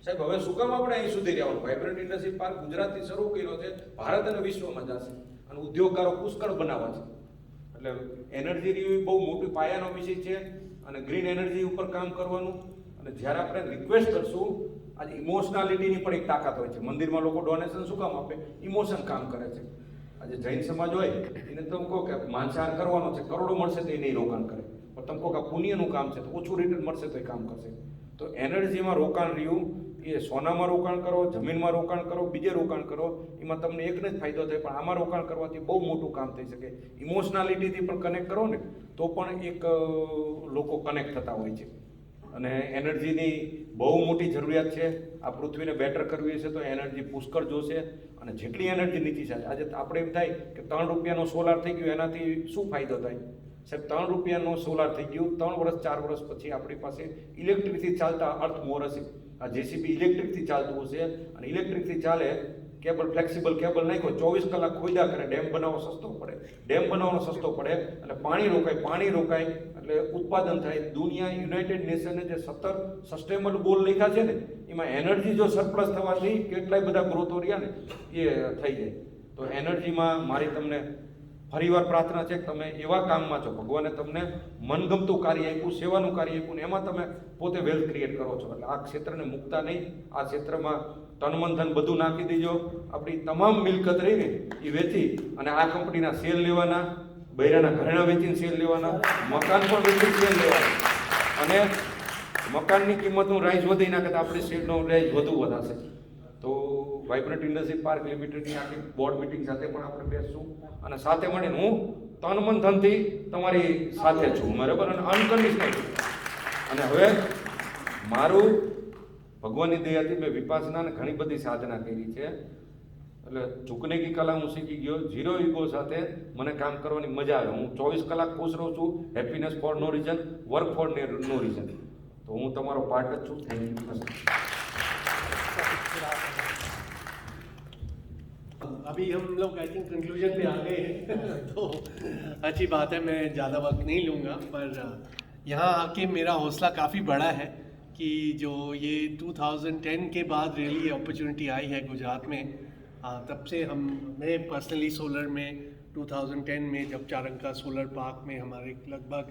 સાહેબ હવે શું કામ આપણે અહીં સુધી રહેવાનું? વાઇબ્રન્ટ ઇન્ડસ્ટ્રી પાર્ક ગુજરાતથી શરૂ કર્યો છે, ભારત અને વિશ્વમાં જશે. અને ઉદ્યોગકારો પુષ્કળ બનાવવા છે. એટલે એનર્જી રિવ્યુ બહુ મોટી પાયાનો વિષય છે. અને ગ્રીન એનર્જી ઉપર કામ કરવાનું. અને જ્યારે આપણે રિક્વેસ્ટ કરશું, આજે ઇમોશનાલિટીની પણ એક તાકાત હોય છે. મંદિરમાં લોકો ડોનેશન શું કામ આપે? ઇમોશન કામ કરે છે. આજે જૈન સમાજ હોય એને તમે કહો કે માંસાહાર કરવાનો છે, કરોડો મળશે તો એ નહીં રોકાણ કરે. પણ તમે કહો કે પુણ્યનું કામ છે તો ઓછું રિટર્ન મળશે તો એ કામ કરશે. તો એનર્જીમાં રોકાણ રહ્યું એ સોનામાં રોકાણ કરો, જમીનમાં રોકાણ કરો, બીજે રોકાણ કરો, એમાં તમને એકને જ ફાયદો થાય. પણ આમાં રોકાણ કરવાથી બહુ મોટું કામ થઈ શકે. ઇમોશનાલિટીથી પણ કનેક્ટ કરો ને તો પણ એક લોકો કનેક્ટ થતા હોય છે. અને એનર્જીની બહુ મોટી જરૂરિયાત છે. આ પૃથ્વીને બેટર કરવી છે તો એનર્જી પુષ્કળ જોશે. અને જેટલી એનર્જી નીચી છે, આજે આપણે એમ થાય કે 3 રૂપિયાનો સોલાર થઈ ગયું, એનાથી શું ફાયદો થાય? સાહેબ 3 રૂપિયાનો સોલાર થઈ ગયું, 3 વર્ષ 4 વર્ષ પછી આપણી પાસે ઇલેક્ટ્રિકથી ચાલતા અર્થ મોર હશે. આ જેસીબી ઇલેક્ટ્રિકથી ચાલતું હશે. અને ઇલેક્ટ્રિકથી ચાલે, કેબલ ફ્લેક્સિબલ કેબલ નાખ્યો, 24 કલાક ખોદ્યા કરે. ડેમ બનાવવો સસ્તો પડે, ડેમ બનાવવાનો સસ્તો પડે. એટલે પાણી રોકાય એટલે ઉત્પાદન થાય. દુનિયા યુનાઇટેડ નેશને જે 17 સસ્ટેનેબલ ગોલ લખ્યા છે ને, એમાં એનર્જી જો સરપ્લસ થવાથી કેટલાય બધા ગ્રોથો રહ્યા ને એ થઈ જાય. તો એનર્જીમાં મારી તમને ફરીવાર પ્રાર્થના છે કે તમે એવા કામમાં છો, ભગવાને તમને મનગમતું કાર્ય આપ્યું, સેવાનું કાર્ય આપ્યું ને એમાં તમે પોતે વેલ્થ ક્રિએટ કરો છો. એટલે આ ક્ષેત્રને મૂકતા નહીં. આ ક્ષેત્રમાં તન મન ધન બધું નાખી દેજો. આપણી તમામ મિલકત રહીને એ વેચી અને આ કંપનીના શેર લેવાના, બૈરાના ઘરેણા વેચીને શેર લેવાના, મકાન પણ વેચીને શેર લેવાના. અને મકાનની કિંમતનું રાઇઝ વધી નાખે તો આપણે શેરનો રાઇઝ વધુ વધારશે. તો વાઇબ્રન્ટ ઇન્ડસ્ટ્રી પાર્ક લિમિટેડની આખી બોર્ડ મિટિંગ સાથે પણ આપણે બેસશું. અને સાથે મળીને હું તન મન ધનથી તમારી સાથે છું, બરાબર, અને અનકન્ડિશનલ. અને હવે મારું ભગવાનની દયાથી મેં વિપાસનાને ઘણી બધી સાધના કરી છે. એટલે ઝુકને કી કલા હું શીખી ગયો. 0 ઈગો સાથે મને કામ કરવાની મજા આવે. હું 24 કલાક ખુશ રહું છું. Happiness for no reason, work for no reason. તો હું તમારો પાર્ટ જ છું. Thank you. अभी हम लोग आई थिंक कंक्लूजन पे आ गए हैं तो अच्छी बात है, मैं ज़्यादा वक्त नहीं लूँगा, पर यहाँ आके मेरा हौसला काफ़ी बड़ा है कि जो ये 2010 के बाद रियली अपॉर्चुनिटी आई है गुजरात में। तब से मैं पर्सनली सोलर में 2010 में जब चारंका सोलर पार्क में हमारे लगभग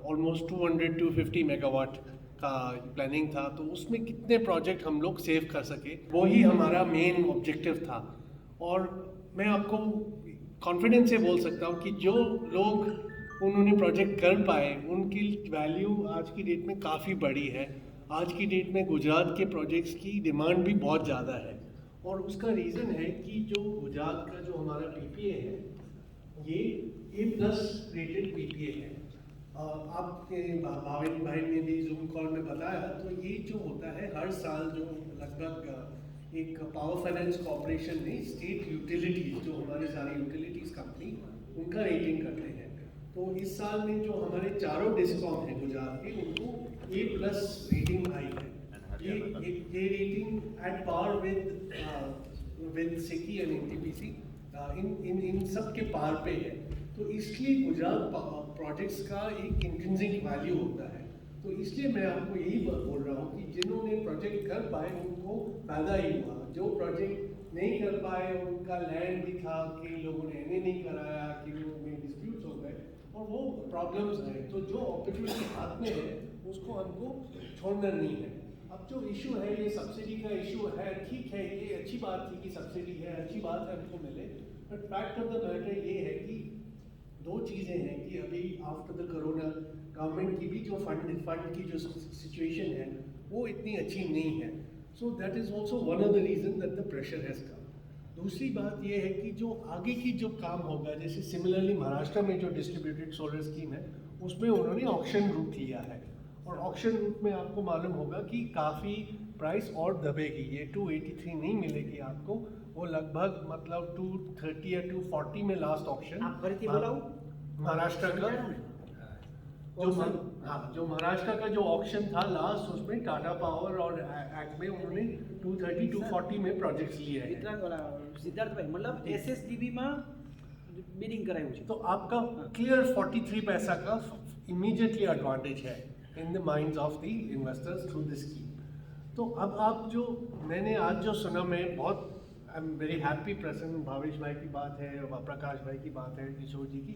ऑलमोस्ट 200-250 मेगावाट का प्लानिंग था, तो उसमें कितने प्रोजेक्ट हम लोग सेव कर सके, वही हमारा मेन ऑब्जेक्टिव था। और मैं आपको कॉन्फिडेंस से बोल सकता हूँ कि जो लोग उन्होंने प्रोजेक्ट कर पाए उनकी वैल्यू आज की डेट में काफ़ी बड़ी है। आज की डेट में गुजरात के प्रोजेक्ट्स की डिमांड भी बहुत ज़्यादा है, और उसका रीज़न है कि जो गुजरात का जो हमारा पीपीए है ये A+ रेटेड पीपीए है। आपके भाविन भाई ने भी जूम कॉल में बताया, तो ये जो होता है हर साल जो लगभग एक पावर फाइनेंस कॉर्पोरेशन ने स्टेट यूटिलिटीज, जो हमारे सारे यूटिलिटीज़ कंपनी उनका रेटिंग करते हैं। तो इस साल में जो हमारे चारों डिस्कॉम हैं गुजरात के, उनको A+ रेटिंग आई है। ये रेटिंग एट पार विद सिकी एंड एनटीपीसी, इन सब के पार पे है। तो इसलिए गुजरात प्रोजेक्ट्स का एक इंट्रिंसिक वैल्यू होता है। तो इसलिए मैं आपको यही बोल रहा हूँ कि जिन्होंने प्रोजेक्ट कर पाए उनको फायदा ही हुआ, जो प्रोजेक्ट नहीं कर पाए उनका लैंड भी था, कई लोगों ने एनए नहीं कराया, कई लोगों में डिस्प्यूट्स हो गए और वो प्रॉब्लम्स हैं। तो जो अपॉर्चुनिटी हाथ में है उसको हमको छोड़ना नहीं है। अब जो इशू है ये सब्सिडी का इशू है, ठीक है, ये अच्छी बात थी कि सब्सिडी है, अच्छी बात है हमको मिले, but fact of the matter ये है कि दो चीज़ें हैं कि अभी आफ्टर द कोरोना गवर्नमेंट की भी जो फंड की जो सिचुएशन है वो इतनी अच्छी नहीं है। So that is also one of the reason that the pressure has come. दूसरी बात ये है कि जो आगे की जो काम होगा, जैसे सिमिलरली महाराष्ट्र में जो डिस्ट्रीब्यूटेड सोलर स्कीम है उसमें उन्होंने ऑक्शन रूट लिया है, और ऑक्शन रूट में आपको मालूम होगा कि काफ़ी प्राइस और दबेगी। ये 283 नहीं मिलेगी आपको, वो लगभग मतलब 230 या 240 में लास्ट ऑप्शन। आप फरीથી બોલાવો महाराष्ट्र का जो महाराष्ट्र का जो ऑप्शन था लास्ट, उसमें टाटा पावर और एक्ट में उन्होंने 230-240 में प्रोजेक्ट्स लिए हैं। સિદ્ધાર્થભાઈ મતલબ SSDB માં બિડિંગ કરાયું છે। तो आपका क्लियर 43 पैसा का इमीडिएटली एडवांटेज है in the minds of the investors through this scheme. तो अब आप जो मैंने आज जो सुना, मैं बहुत आई एम वेरी हैप्पी। प्रसन्न भावेश भाई की बात है, प्रकाश भाई की बात है, किशोर जी की।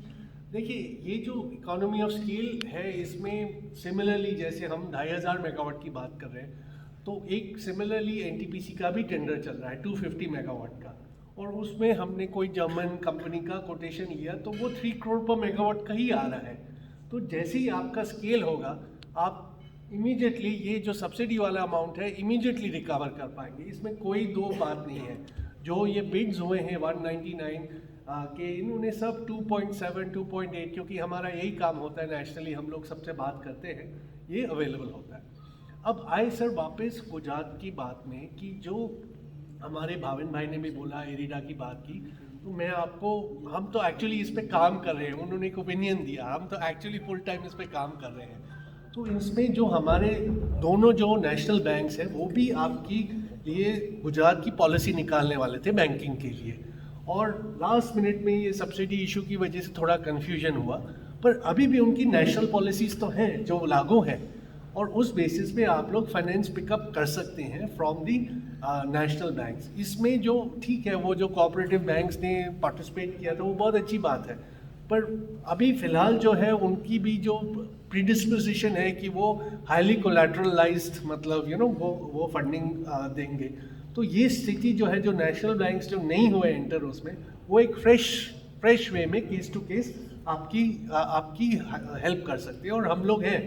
देखिए ये जो इकोनॉमी ऑफ स्केल है, इसमें सिमिलरली जैसे हम 2500 मेगावाट की बात कर रहे हैं, तो एक सिमिलरली एनटीपीसी का भी टेंडर चल रहा है 250 मेगावाट का, और उसमें हमने कोई जर्मन कंपनी का कोटेशन लिया तो वो 3 करोड़ पर मेगावाट का ही आ रहा है। तो जैसे ही आपका स्केल होगा, आप इमीडिएटली ये जो सब्सिडी वाला अमाउंट है इमीडिएटली रिकवर कर पाएंगे। इसमें कोई दो बात नहीं है। जो ये बिड्स हुए हैं 199 के, इन्होंने सब 2.7, 2.8, क्योंकि हमारा यही काम होता है नेशनली, हम लोग सबसे बात करते हैं, ये अवेलेबल होता है। अब आए सर वापस गुजरात की बात में, कि जो हमारे भाविन भाई ने भी बोला, एरिडा की बात की, तो मैं आपको, हम तो एक्चुअली इस पर काम कर रहे हैं, उन्होंने एक ओपिनियन दिया, हम तो एक्चुअली फुल टाइम इस पर काम कर रहे हैं। तो इसमें जो हमारे दोनों जो नेशनल बैंक्स हैं वो भी आपकी लिए गुजरात की पॉलिसी निकालने वाले थे बैंकिंग के लिए, और लास्ट मिनट में ये सब्सिडी इशू की वजह से थोड़ा कन्फ्यूजन हुआ, पर अभी भी उनकी नेशनल पॉलिसीज़ तो हैं जो लागू हैं, और उस बेसिस पे आप लोग फाइनेंस पिकअप कर सकते हैं फ्रॉम दी नेशनल बैंक्स। इसमें जो ठीक है, वो जो कोऑपरेटिव बैंक्स ने पार्टिसिपेट किया था वो बहुत अच्छी बात है, पर अभी फ़िलहाल जो है उनकी भी जो प्रीडिस्पोजिशन है कि वो हाईली कोलैटरलाइज्ड, मतलब वो फंडिंग देंगे। तो ये स्थिति जो है, जो नेशनल बैंक्स जो नहीं हुए एंटर, उसमें वो एक फ्रेश वे में केस टू केस आपकी हेल्प कर सकते हैं, और हम लोग हैं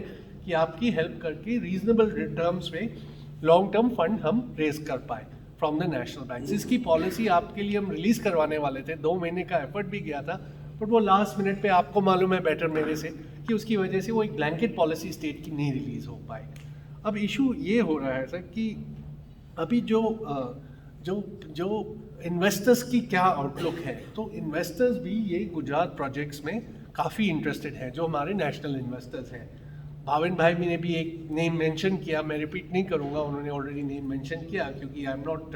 कि आपकी हेल्प करके रीजनेबल टर्म्स में लॉन्ग टर्म फंड हम रेज कर पाए फ्रॉम द नेशनल बैंक्स। इसकी पॉलिसी आपके लिए हम रिलीज़ करवाने वाले थे, 2 महीने का एफर्ट भी गया था, बट वो लास्ट मिनट पे आपको मालूम है बेटर मेरे से कि उसकी वजह से वो एक ब्लैंकेट पॉलिसी स्टेट की नहीं रिलीज़ हो पाई। अब इशू ये हो रहा है सर कि अभी जो इन्वेस्टर्स की क्या आउटलुक है, तो इन्वेस्टर्स भी ये गुजरात प्रोजेक्ट्स में काफ़ी इंटरेस्टेड हैं, जो हमारे नेशनल इन्वेस्टर्स हैं। भाविन भाई ने भी एक नेम मेंशन किया, मैं रिपीट नहीं करूँगा, उन्होंने ऑलरेडी नेम मेंशन किया क्योंकि I am not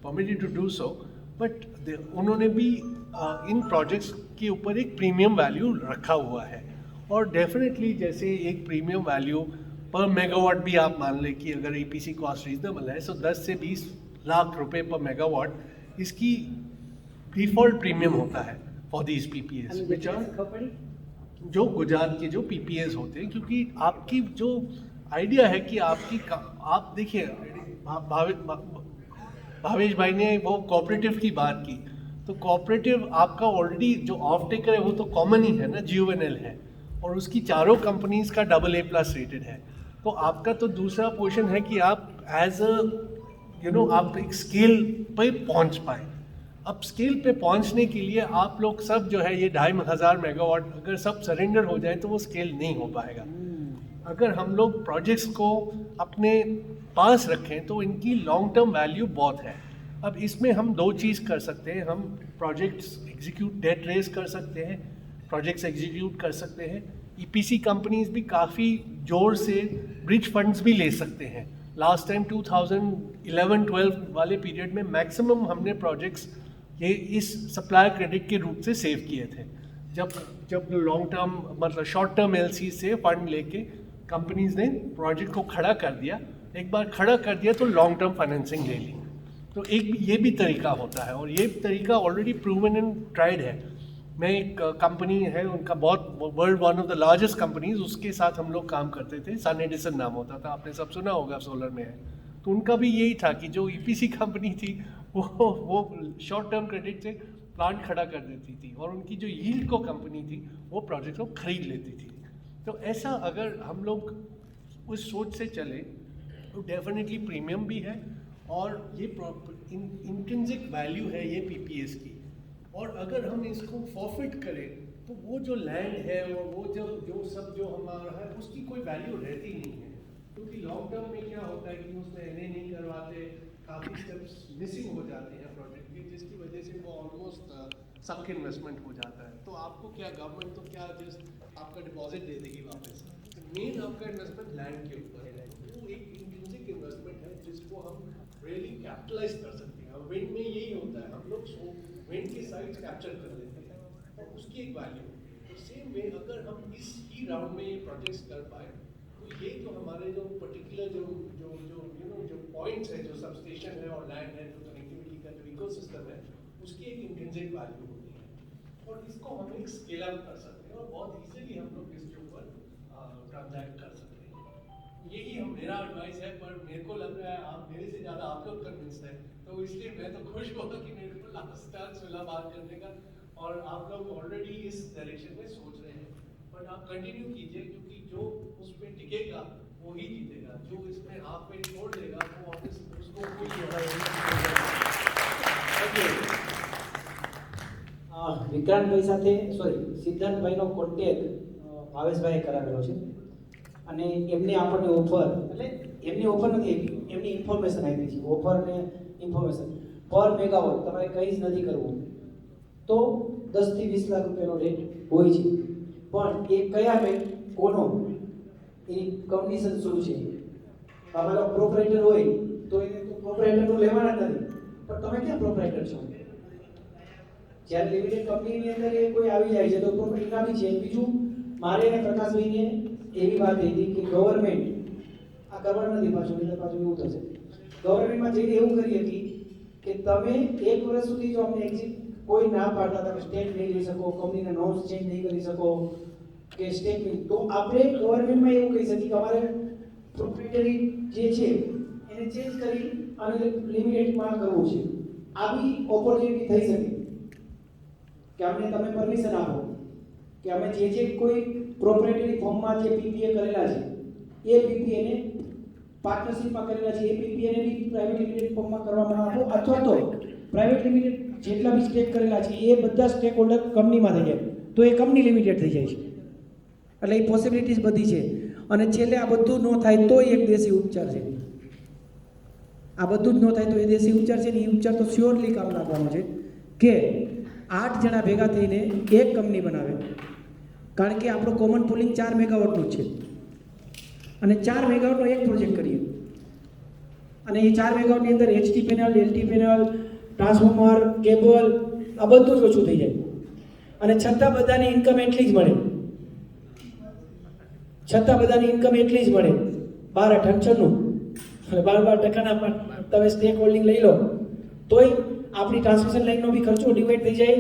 permitted to do so, but उन्होंने भी इन प्रोजेक्ट्स के ऊपर एक प्रीमियम वैल्यू रखा हुआ है, और डेफिनेटली जैसे एक प्रीमियम वैल्यू पर मेगावाट भी आप मान लें कि अगर ईपीसी कॉस्ट रीजनेबल है, तो 10 से 20 लाख रुपए पर मेगावाट इसकी डिफॉल्ट प्रीमियम होता है for these PPS which are जो गुजरात के जो पीपीएस होते हैं। क्योंकि आपकी जो आइडिया है कि आप देखिए भावेश भाई ने वो कोऑपरेटिव की बात की, तो कोऑपरेटिव आपका ऑलरेडी जो ऑफ टेकर है वो तो कॉमन ही है ना, GUVNL है, और उसकी चारों कंपनीज का AA+ रेटेड है। तो आपका तो दूसरा पोर्शन है कि आप एज आप एक स्केल पे पहुंच पाए। अब स्केल पे पहुंचने के लिए आप लोग सब जो है ये 2500 मेगावाट अगर सब सरेंडर हो जाए तो वो स्केल नहीं हो पाएगा। अगर हम लोग प्रोजेक्ट्स को अपने पास रखें तो इनकी लॉन्ग टर्म वैल्यू बहुत है। अब इसमें हम 2 चीज़ कर सकते हैं, हम प्रोजेक्ट्स एग्जीक्यूट डेट रेज कर सकते हैं, प्रोजेक्ट्स एग्जीक्यूट कर सकते हैं। EPC कंपनीज भी काफ़ी जोर से ब्रिज फंड्स भी ले सकते हैं। लास्ट टाइम 2011-12 वाले पीरियड में मैक्सिमम हमने प्रोजेक्ट्स ये इस सप्लायर क्रेडिट के रूप से सेव किए थे, जब लॉन्ग टर्म मतलब शॉर्ट टर्म LC से फंड लेके कंपनीज ने प्रोजेक्ट को खड़ा कर दिया। एक बार खड़ा कर दिया तो लॉन्ग टर्म फाइनेंसिंग ले ली। तो एक ये भी तरीका होता है और ये तरीका ऑलरेडी प्रूवन एंड ट्राइड है। मैं एक कंपनी है उनका बहुत world one of the largest companies, उसके साथ हम लोग काम करते थे, सन एडिसन नाम होता था, आपने सब सुना होगा, सोलर में है। तो उनका भी यही था कि जो EPC कंपनी थी वो शॉर्ट टर्म क्रेडिट से प्लांट खड़ा कर देती थी और उनकी जो यील्ड को कंपनी थी वो प्रोजेक्ट को खरीद लेती थी। तो ऐसा अगर हम लोग उस सोच से चले तो डेफिनेटली प्रीमियम भी है और ये इंट्रिंसिक वैल्यू है ये PPS की। और अगर हम इसको फॉरफिट करें तो वो जो लैंड है और वो जो हमारा है उसकी कोई वैल्यू रहती नहीं है। क्योंकि लॉन्ग टर्म में क्या होता है कि उसमें NA नहीं करवाते, काफ़ी स्टेप्स मिसिंग हो जाते हैं प्रोजेक्ट के, जिसकी वजह से वो ऑलमोस्ट सक इन्वेस्टमेंट हो जाता है। तो आपको क्या गवर्नमेंट तो क्या जस्ट आपका डिपॉजिट दे देगी वापस, मेन आपका इन्वेस्टमेंट लैंड के ऊपर है। वो एक इंट्रिंसिक इन्वेस्टमेंट है जिसको हम रियली कैपिटलाइज कर सकते हैं। और विंड में यही होता है, हम लोग विंड के साइट्स कैप्चर कर लेते हैं और उसकी एक वैल्यू। तो सेम वे अगर हम इस ही राउंड में ये प्रोजेक्ट्स कर पाए तो ये जो हमारे जो पर्टिकुलर जो पॉइंट्स है, जो सब स्टेशन है और लैंड है, जो कनेक्टिविटी का जो इकोसिस्टम है, उसकी एक इंट्रिंसिक वैल्यू होती है और इसको हम एक स्केल अप कर सकते हैं और बहुत इजीली हम लोग इसके ऊपर ट्रांजैक्ट कर सकते हैं। यही मेरा एडवाइस है, पर मेरे को लग रहा है आप मेरे से ज़्यादा आप लोग कन्विंस है, तो इसलिए मैं तो खुश हुआ कि मेरे को लास्ट चांस मिला बात करने का और आप लोग ऑलरेडी इस डायरेक्शन में सोच रहे हैं। बट आप कंटिन्यू कीजिए क्योंकि जो उस पर टिकेगा वो ही जीतेगा, जो इसमें हाफ में छोड़ देगा वो वापस उसको વિક્રાંતભાઈ સાથે સિદ્ધાર્થભાઈનો કોન્ટેક્ટ ભાવેશભાઈએ કરાવેલો છે અને એમને આપણને ઓફર એટલે એમની ઓફર નથી આપી, એમની ઇન્ફોર્મેશન આપી છે। ઓફર ને ઇન્ફોર્મેશન પર મેગાવોટ તમારે કંઈ જ નથી કરવું તો 10 થી 20 લાખ રૂપિયાનો રેટ હોય છે, પણ એ કયા કોનો એની કન્ડિશન શું છે। તમારો પ્રોપરાઇટર હોય તો એને તો પ્રોપરાઇટરનું લેવાના જ નથી, પણ તમે ક્યાં પ્રોપરાઇટર છો? જ્યારે લિમિટેડ કંપનીની અંદર એ કોઈ આવી જાય છે તો પ્રોપર્ટીના બી છે। બીજું મારે અને પ્રકાશભાઈને એવી વાત થઈ હતી કે ગવર્મેન્ટ આ કરવાનું નથી, પાછું એવું થશે। ગવર્મેન્ટમાં જઈને એવું કરી હતી કે તમે 1 વર્ષ સુધી જો અમને એક્ઝિટ કોઈ ના પાડતા હતા કે સ્ટેટ નહીં લઈ શકો, કંપનીના નોર્મ્સ ચેન્જ નહીં કરી શકો કે સ્ટેટ નહીં, તો આપણે ગવર્મેન્ટમાં એવું કહી શકીએ કે અમારે પ્રોપર્ટી જે છે એને ચેન્જ કરી અને લિમિટેડમાં કરવું છે। આ બી ઓપોર્ચ્યુનિટી થઈ શકે કે અમને તમે પરમિશન આપો કે અમે જે કોઈ પ્રોપર્ટી ફોર્મમાં જે PPA કરેલા છે એ PPA ને પાર્ટનરશિપમાં કરેલા છે એ PPA ને બી પ્રાઇવેટ લિમિટેડ ફોર્મમાં કરવામાં આપો, અથવા તો પ્રાઇવેટ લિમિટેડ જેટલા બી સ્ટેક કરેલા છે એ બધા સ્ટેક હોલ્ડર કંપનીમાં થઈ જાય તો એ કંપની લિમિટેડ થઈ જાય છે। એટલે એ પોસિબિલિટીઝ બધી છે અને છેલ્લે આ બધું ન થાય તો એક દેશી ઉપચાર છે। આ બધું જ ન થાય તો એ દેશી ઉપચાર છે ને એ ઉપચાર તો શ્યોરલી કામ લાગવાનો છે કે 8 જણા ભેગા થઈને એક કંપની બનાવે, કારણ કે આપણું કોમન પુલિંગ 4 મેગાવોટનું છે અને 4 મેગાવોટનો એક પ્રોજેક્ટ કરીએ અને એ 4 મેગાવોટની અંદર HT panel, LT panel, transformer, cable આ બધું જ ઓછું થઈ જાય અને છતાં બધાની ઇન્કમ એટલી જ મળે, 12-18નું અને 12% તમે સ્ટેક હોલ્ડિંગ લઈ લો તોય આપણી ટ્રાન્સમિશન લાઈનનો બી ખર્ચો ડિવાઈડ થઈ જાય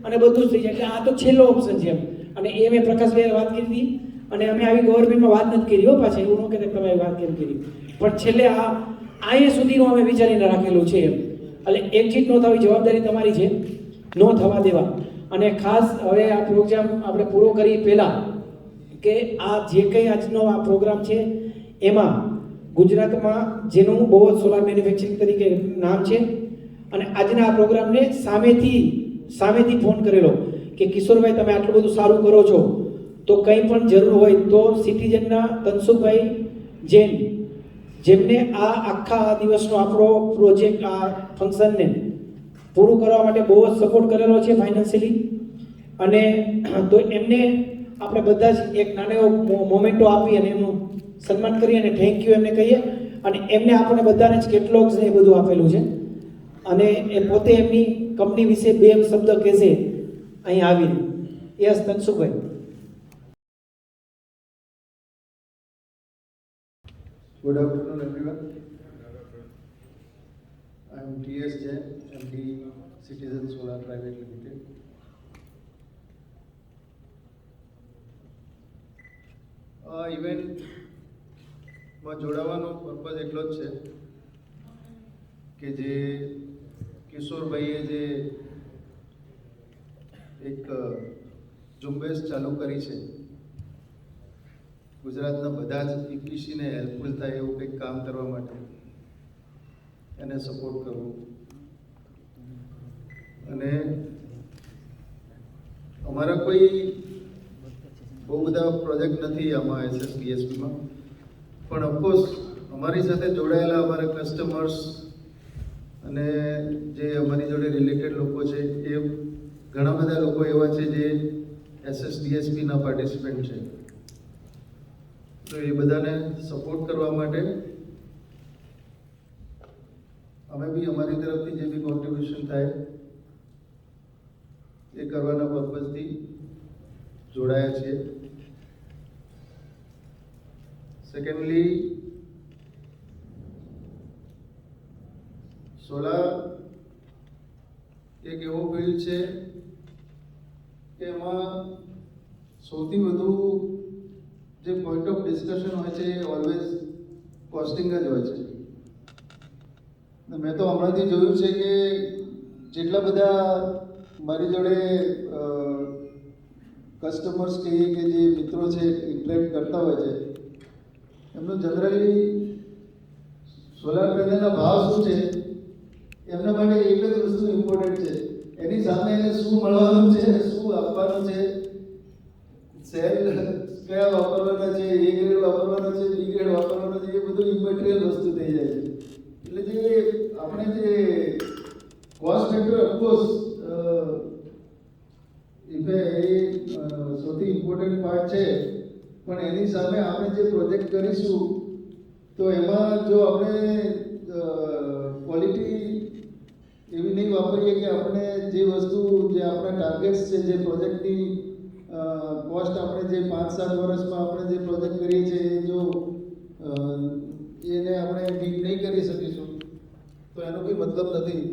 અને બધું જ થઈ જાય. એટલે આ તો છેલ્લો ઓપ્શન છે એમ. અને એ મેં પ્રકાશભાઈએ વાત કરી હતી અને અમે આવી ગવર્મેન્ટમાં વાત નથી કરી હો પાછા, એવું ન કહેતા કે તમે આવી વાત કેમ કરી, પણ છેલ્લે આ સુધીનું અમે વિચારીને રાખેલું છે એમ. એટલે એક્ઝિટ ન થવી જવાબદારી તમારી છે, ન થવા દેવા. અને ખાસ હવે આ પ્રોગ્રામ આપણે પૂરો કરી પહેલાં કે આ જે કંઈ આજનો આ પ્રોગ્રામ છે એમાં ગુજરાતમાં જેનું બહુ જ સોલાર મેન્યુફેક્ચરિંગ તરીકે નામ છે અને આજના આ પ્રોગ્રામને સામેથી ફોન કરેલો કે કિશોરભાઈ તમે આટલું બધું સારું કરો છો તો કંઈ પણ જરૂર હોય તો સિટીઝનના તનસુખભાઈ જૈન જેમને આ આખા દિવસનો આપણો પ્રોજેક્ટ આ ફંક્શનને પૂરું કરવા માટે બહુ જ સપોર્ટ કરેલો છે ફાઇનાન્શિયલી. અને તો એમને આપણે બધા જ એક નાનો એવો મોમેન્ટો આપી અને એમનું સન્માન કરીએ અને થેન્ક યુ એમને કહીએ. અને એમને આપણે બધાને જ કેટલોગ્સ ને એ બધું આપેલું છે અને એ પોતે એમની કંપની વિશે 2 શબ્દ કહેશે અહીં આવીને. Yes તનસુખભાઈ. Good afternoon, everyone. I am T.S. Jain, MD, Citizen Solar Private Limited. આ ઇવેન્ટમાં જોડાવાનો પર્પઝ એટલો જ છે કે જે કિશોરભાઈએ જે એક ઝુંબેશ ચાલુ કરી છે, ગુજરાતના બધા જ ઇપીસીને હેલ્પફુલ થાય એવું કંઈક કામ કરવા માટે એને સપોર્ટ કરવો. અને અમારા કોઈ બહુ બધા પ્રોજેક્ટ નથી આમાં SSDSPમાં, પણ ઓફકોર્સ અમારી સાથે જોડાયેલા અમારા કસ્ટમર્સ અને જે અમારી જોડે રિલેટેડ લોકો છે એ ઘણા બધા લોકો એવા છે જે SSDSPના પાર્ટિસિપન્ટ છે. તો એ બધાને સપોર્ટ કરવા માટે અમે બી અમારી તરફથી જે બી કોન્ટ્રીબ્યુશન થાય એ કરવાના પર્પઝથી જોડાયા છીએ. સેકન્ડલી, સોલાર એક એવો ફિલ્ડ છે કે એમાં સૌથી વધુ જે પોઈન્ટ ઓફ ડિસ્કશન હોય છે એ ઓલવેઝ કોસ્ટિંગ જ હોય છે. મેં તો હમણાંથી જોયું છે કે જેટલા બધા મારી જોડે કસ્ટમર્સ કહીએ કે જે મિત્રો છે ઇન્ટરેક્ટ કરતા હોય છે, એમનું જનરલી સોલાર પેનલના ભાવ શું છે એમના માટે એક જ વસ્તુ ઇમ્પોર્ટન્ટ છે, એની સામે એને શું મળવાનું છે, શું આપવાનું છે, સેલ કયા વાપરવાના છે, A ગ્રેડ વાપરવાનો છે, B ગ્રેડ વાપરવાનો છે, એ બધું ઇમેટિરિયલ વસ્તુ થઈ જાય છે. એટલે જે આપણે જે કોસ્ટ ફેક્ટર ઓફકોર્સ સૌથી ઇમ્પોર્ટન્ટ પાર્ટ છે, પણ એની સામે આપણે જે પ્રોજેક્ટ કરીશું તો એમાં જો આપણે ક્વોલિટી એવી નહીં વાપરીએ કે આપણે જે વસ્તુ જે આપણા ટાર્ગેટ્સ છે, જે પ્રોજેક્ટની કોસ્ટ આપણે જે 5-7 વર્ષમાં આપણે જે પ્રોજેક્ટ કરીએ છીએ એ જો એને આપણે બીટ નહીં કરી શકીશું તો એનો કોઈ મતલબ નથી.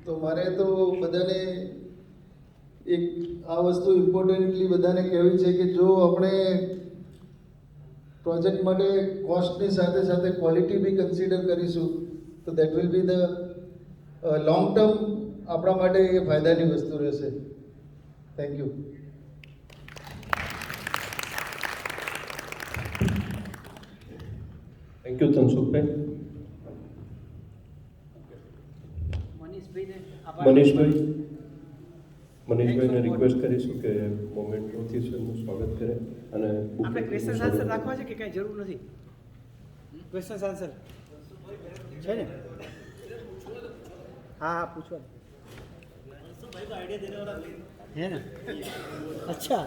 તો મારે તો બધાને એક આ વસ્તુ ઇમ્પોર્ટન્ટલી બધાને કહેવી છે કે જો આપણે પ્રોજેક્ટ માટે કોસ્ટની સાથે સાથે ક્વોલિટી બી કન્સિડર કરીશું તો that will be the long term આપણા માટે એ ફાયદાની વસ્તુ રહેશે. Thank you. થેન્ક યુ તનસુખભાઈ. મનીષભાઈને રિક્વેસ્ટ કરીશું કે મોમેન્ટોથી એમનું સ્વાગત કરે અને આપણે ક્વેશ્ચન આન્સર રાખવા છે કે કાંઈ જરૂર નથી? ક્વેશ્ચન આન્સર છે ને? હા પૂછવા હે ને? અચ્છા,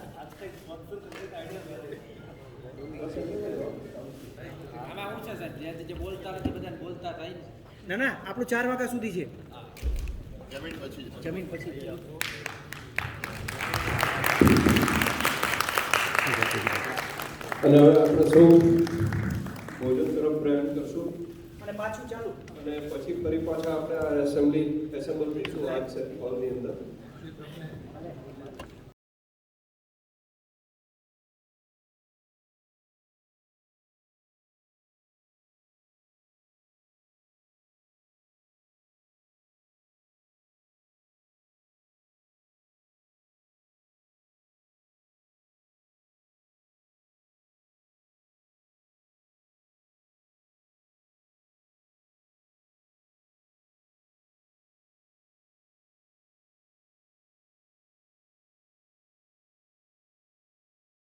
ના ના, આપણું 4 વાગ્યા સુધી છે. જમીન પછી અને હવે આપણે સૌ ભોજન તરફ તરફ પ્રયાણ કરશું અને પાછું ચાલુ અને પછી ફરી પાછા આપણે આ એસેમ્બલ થઈશું આજ છે હોલની અંદર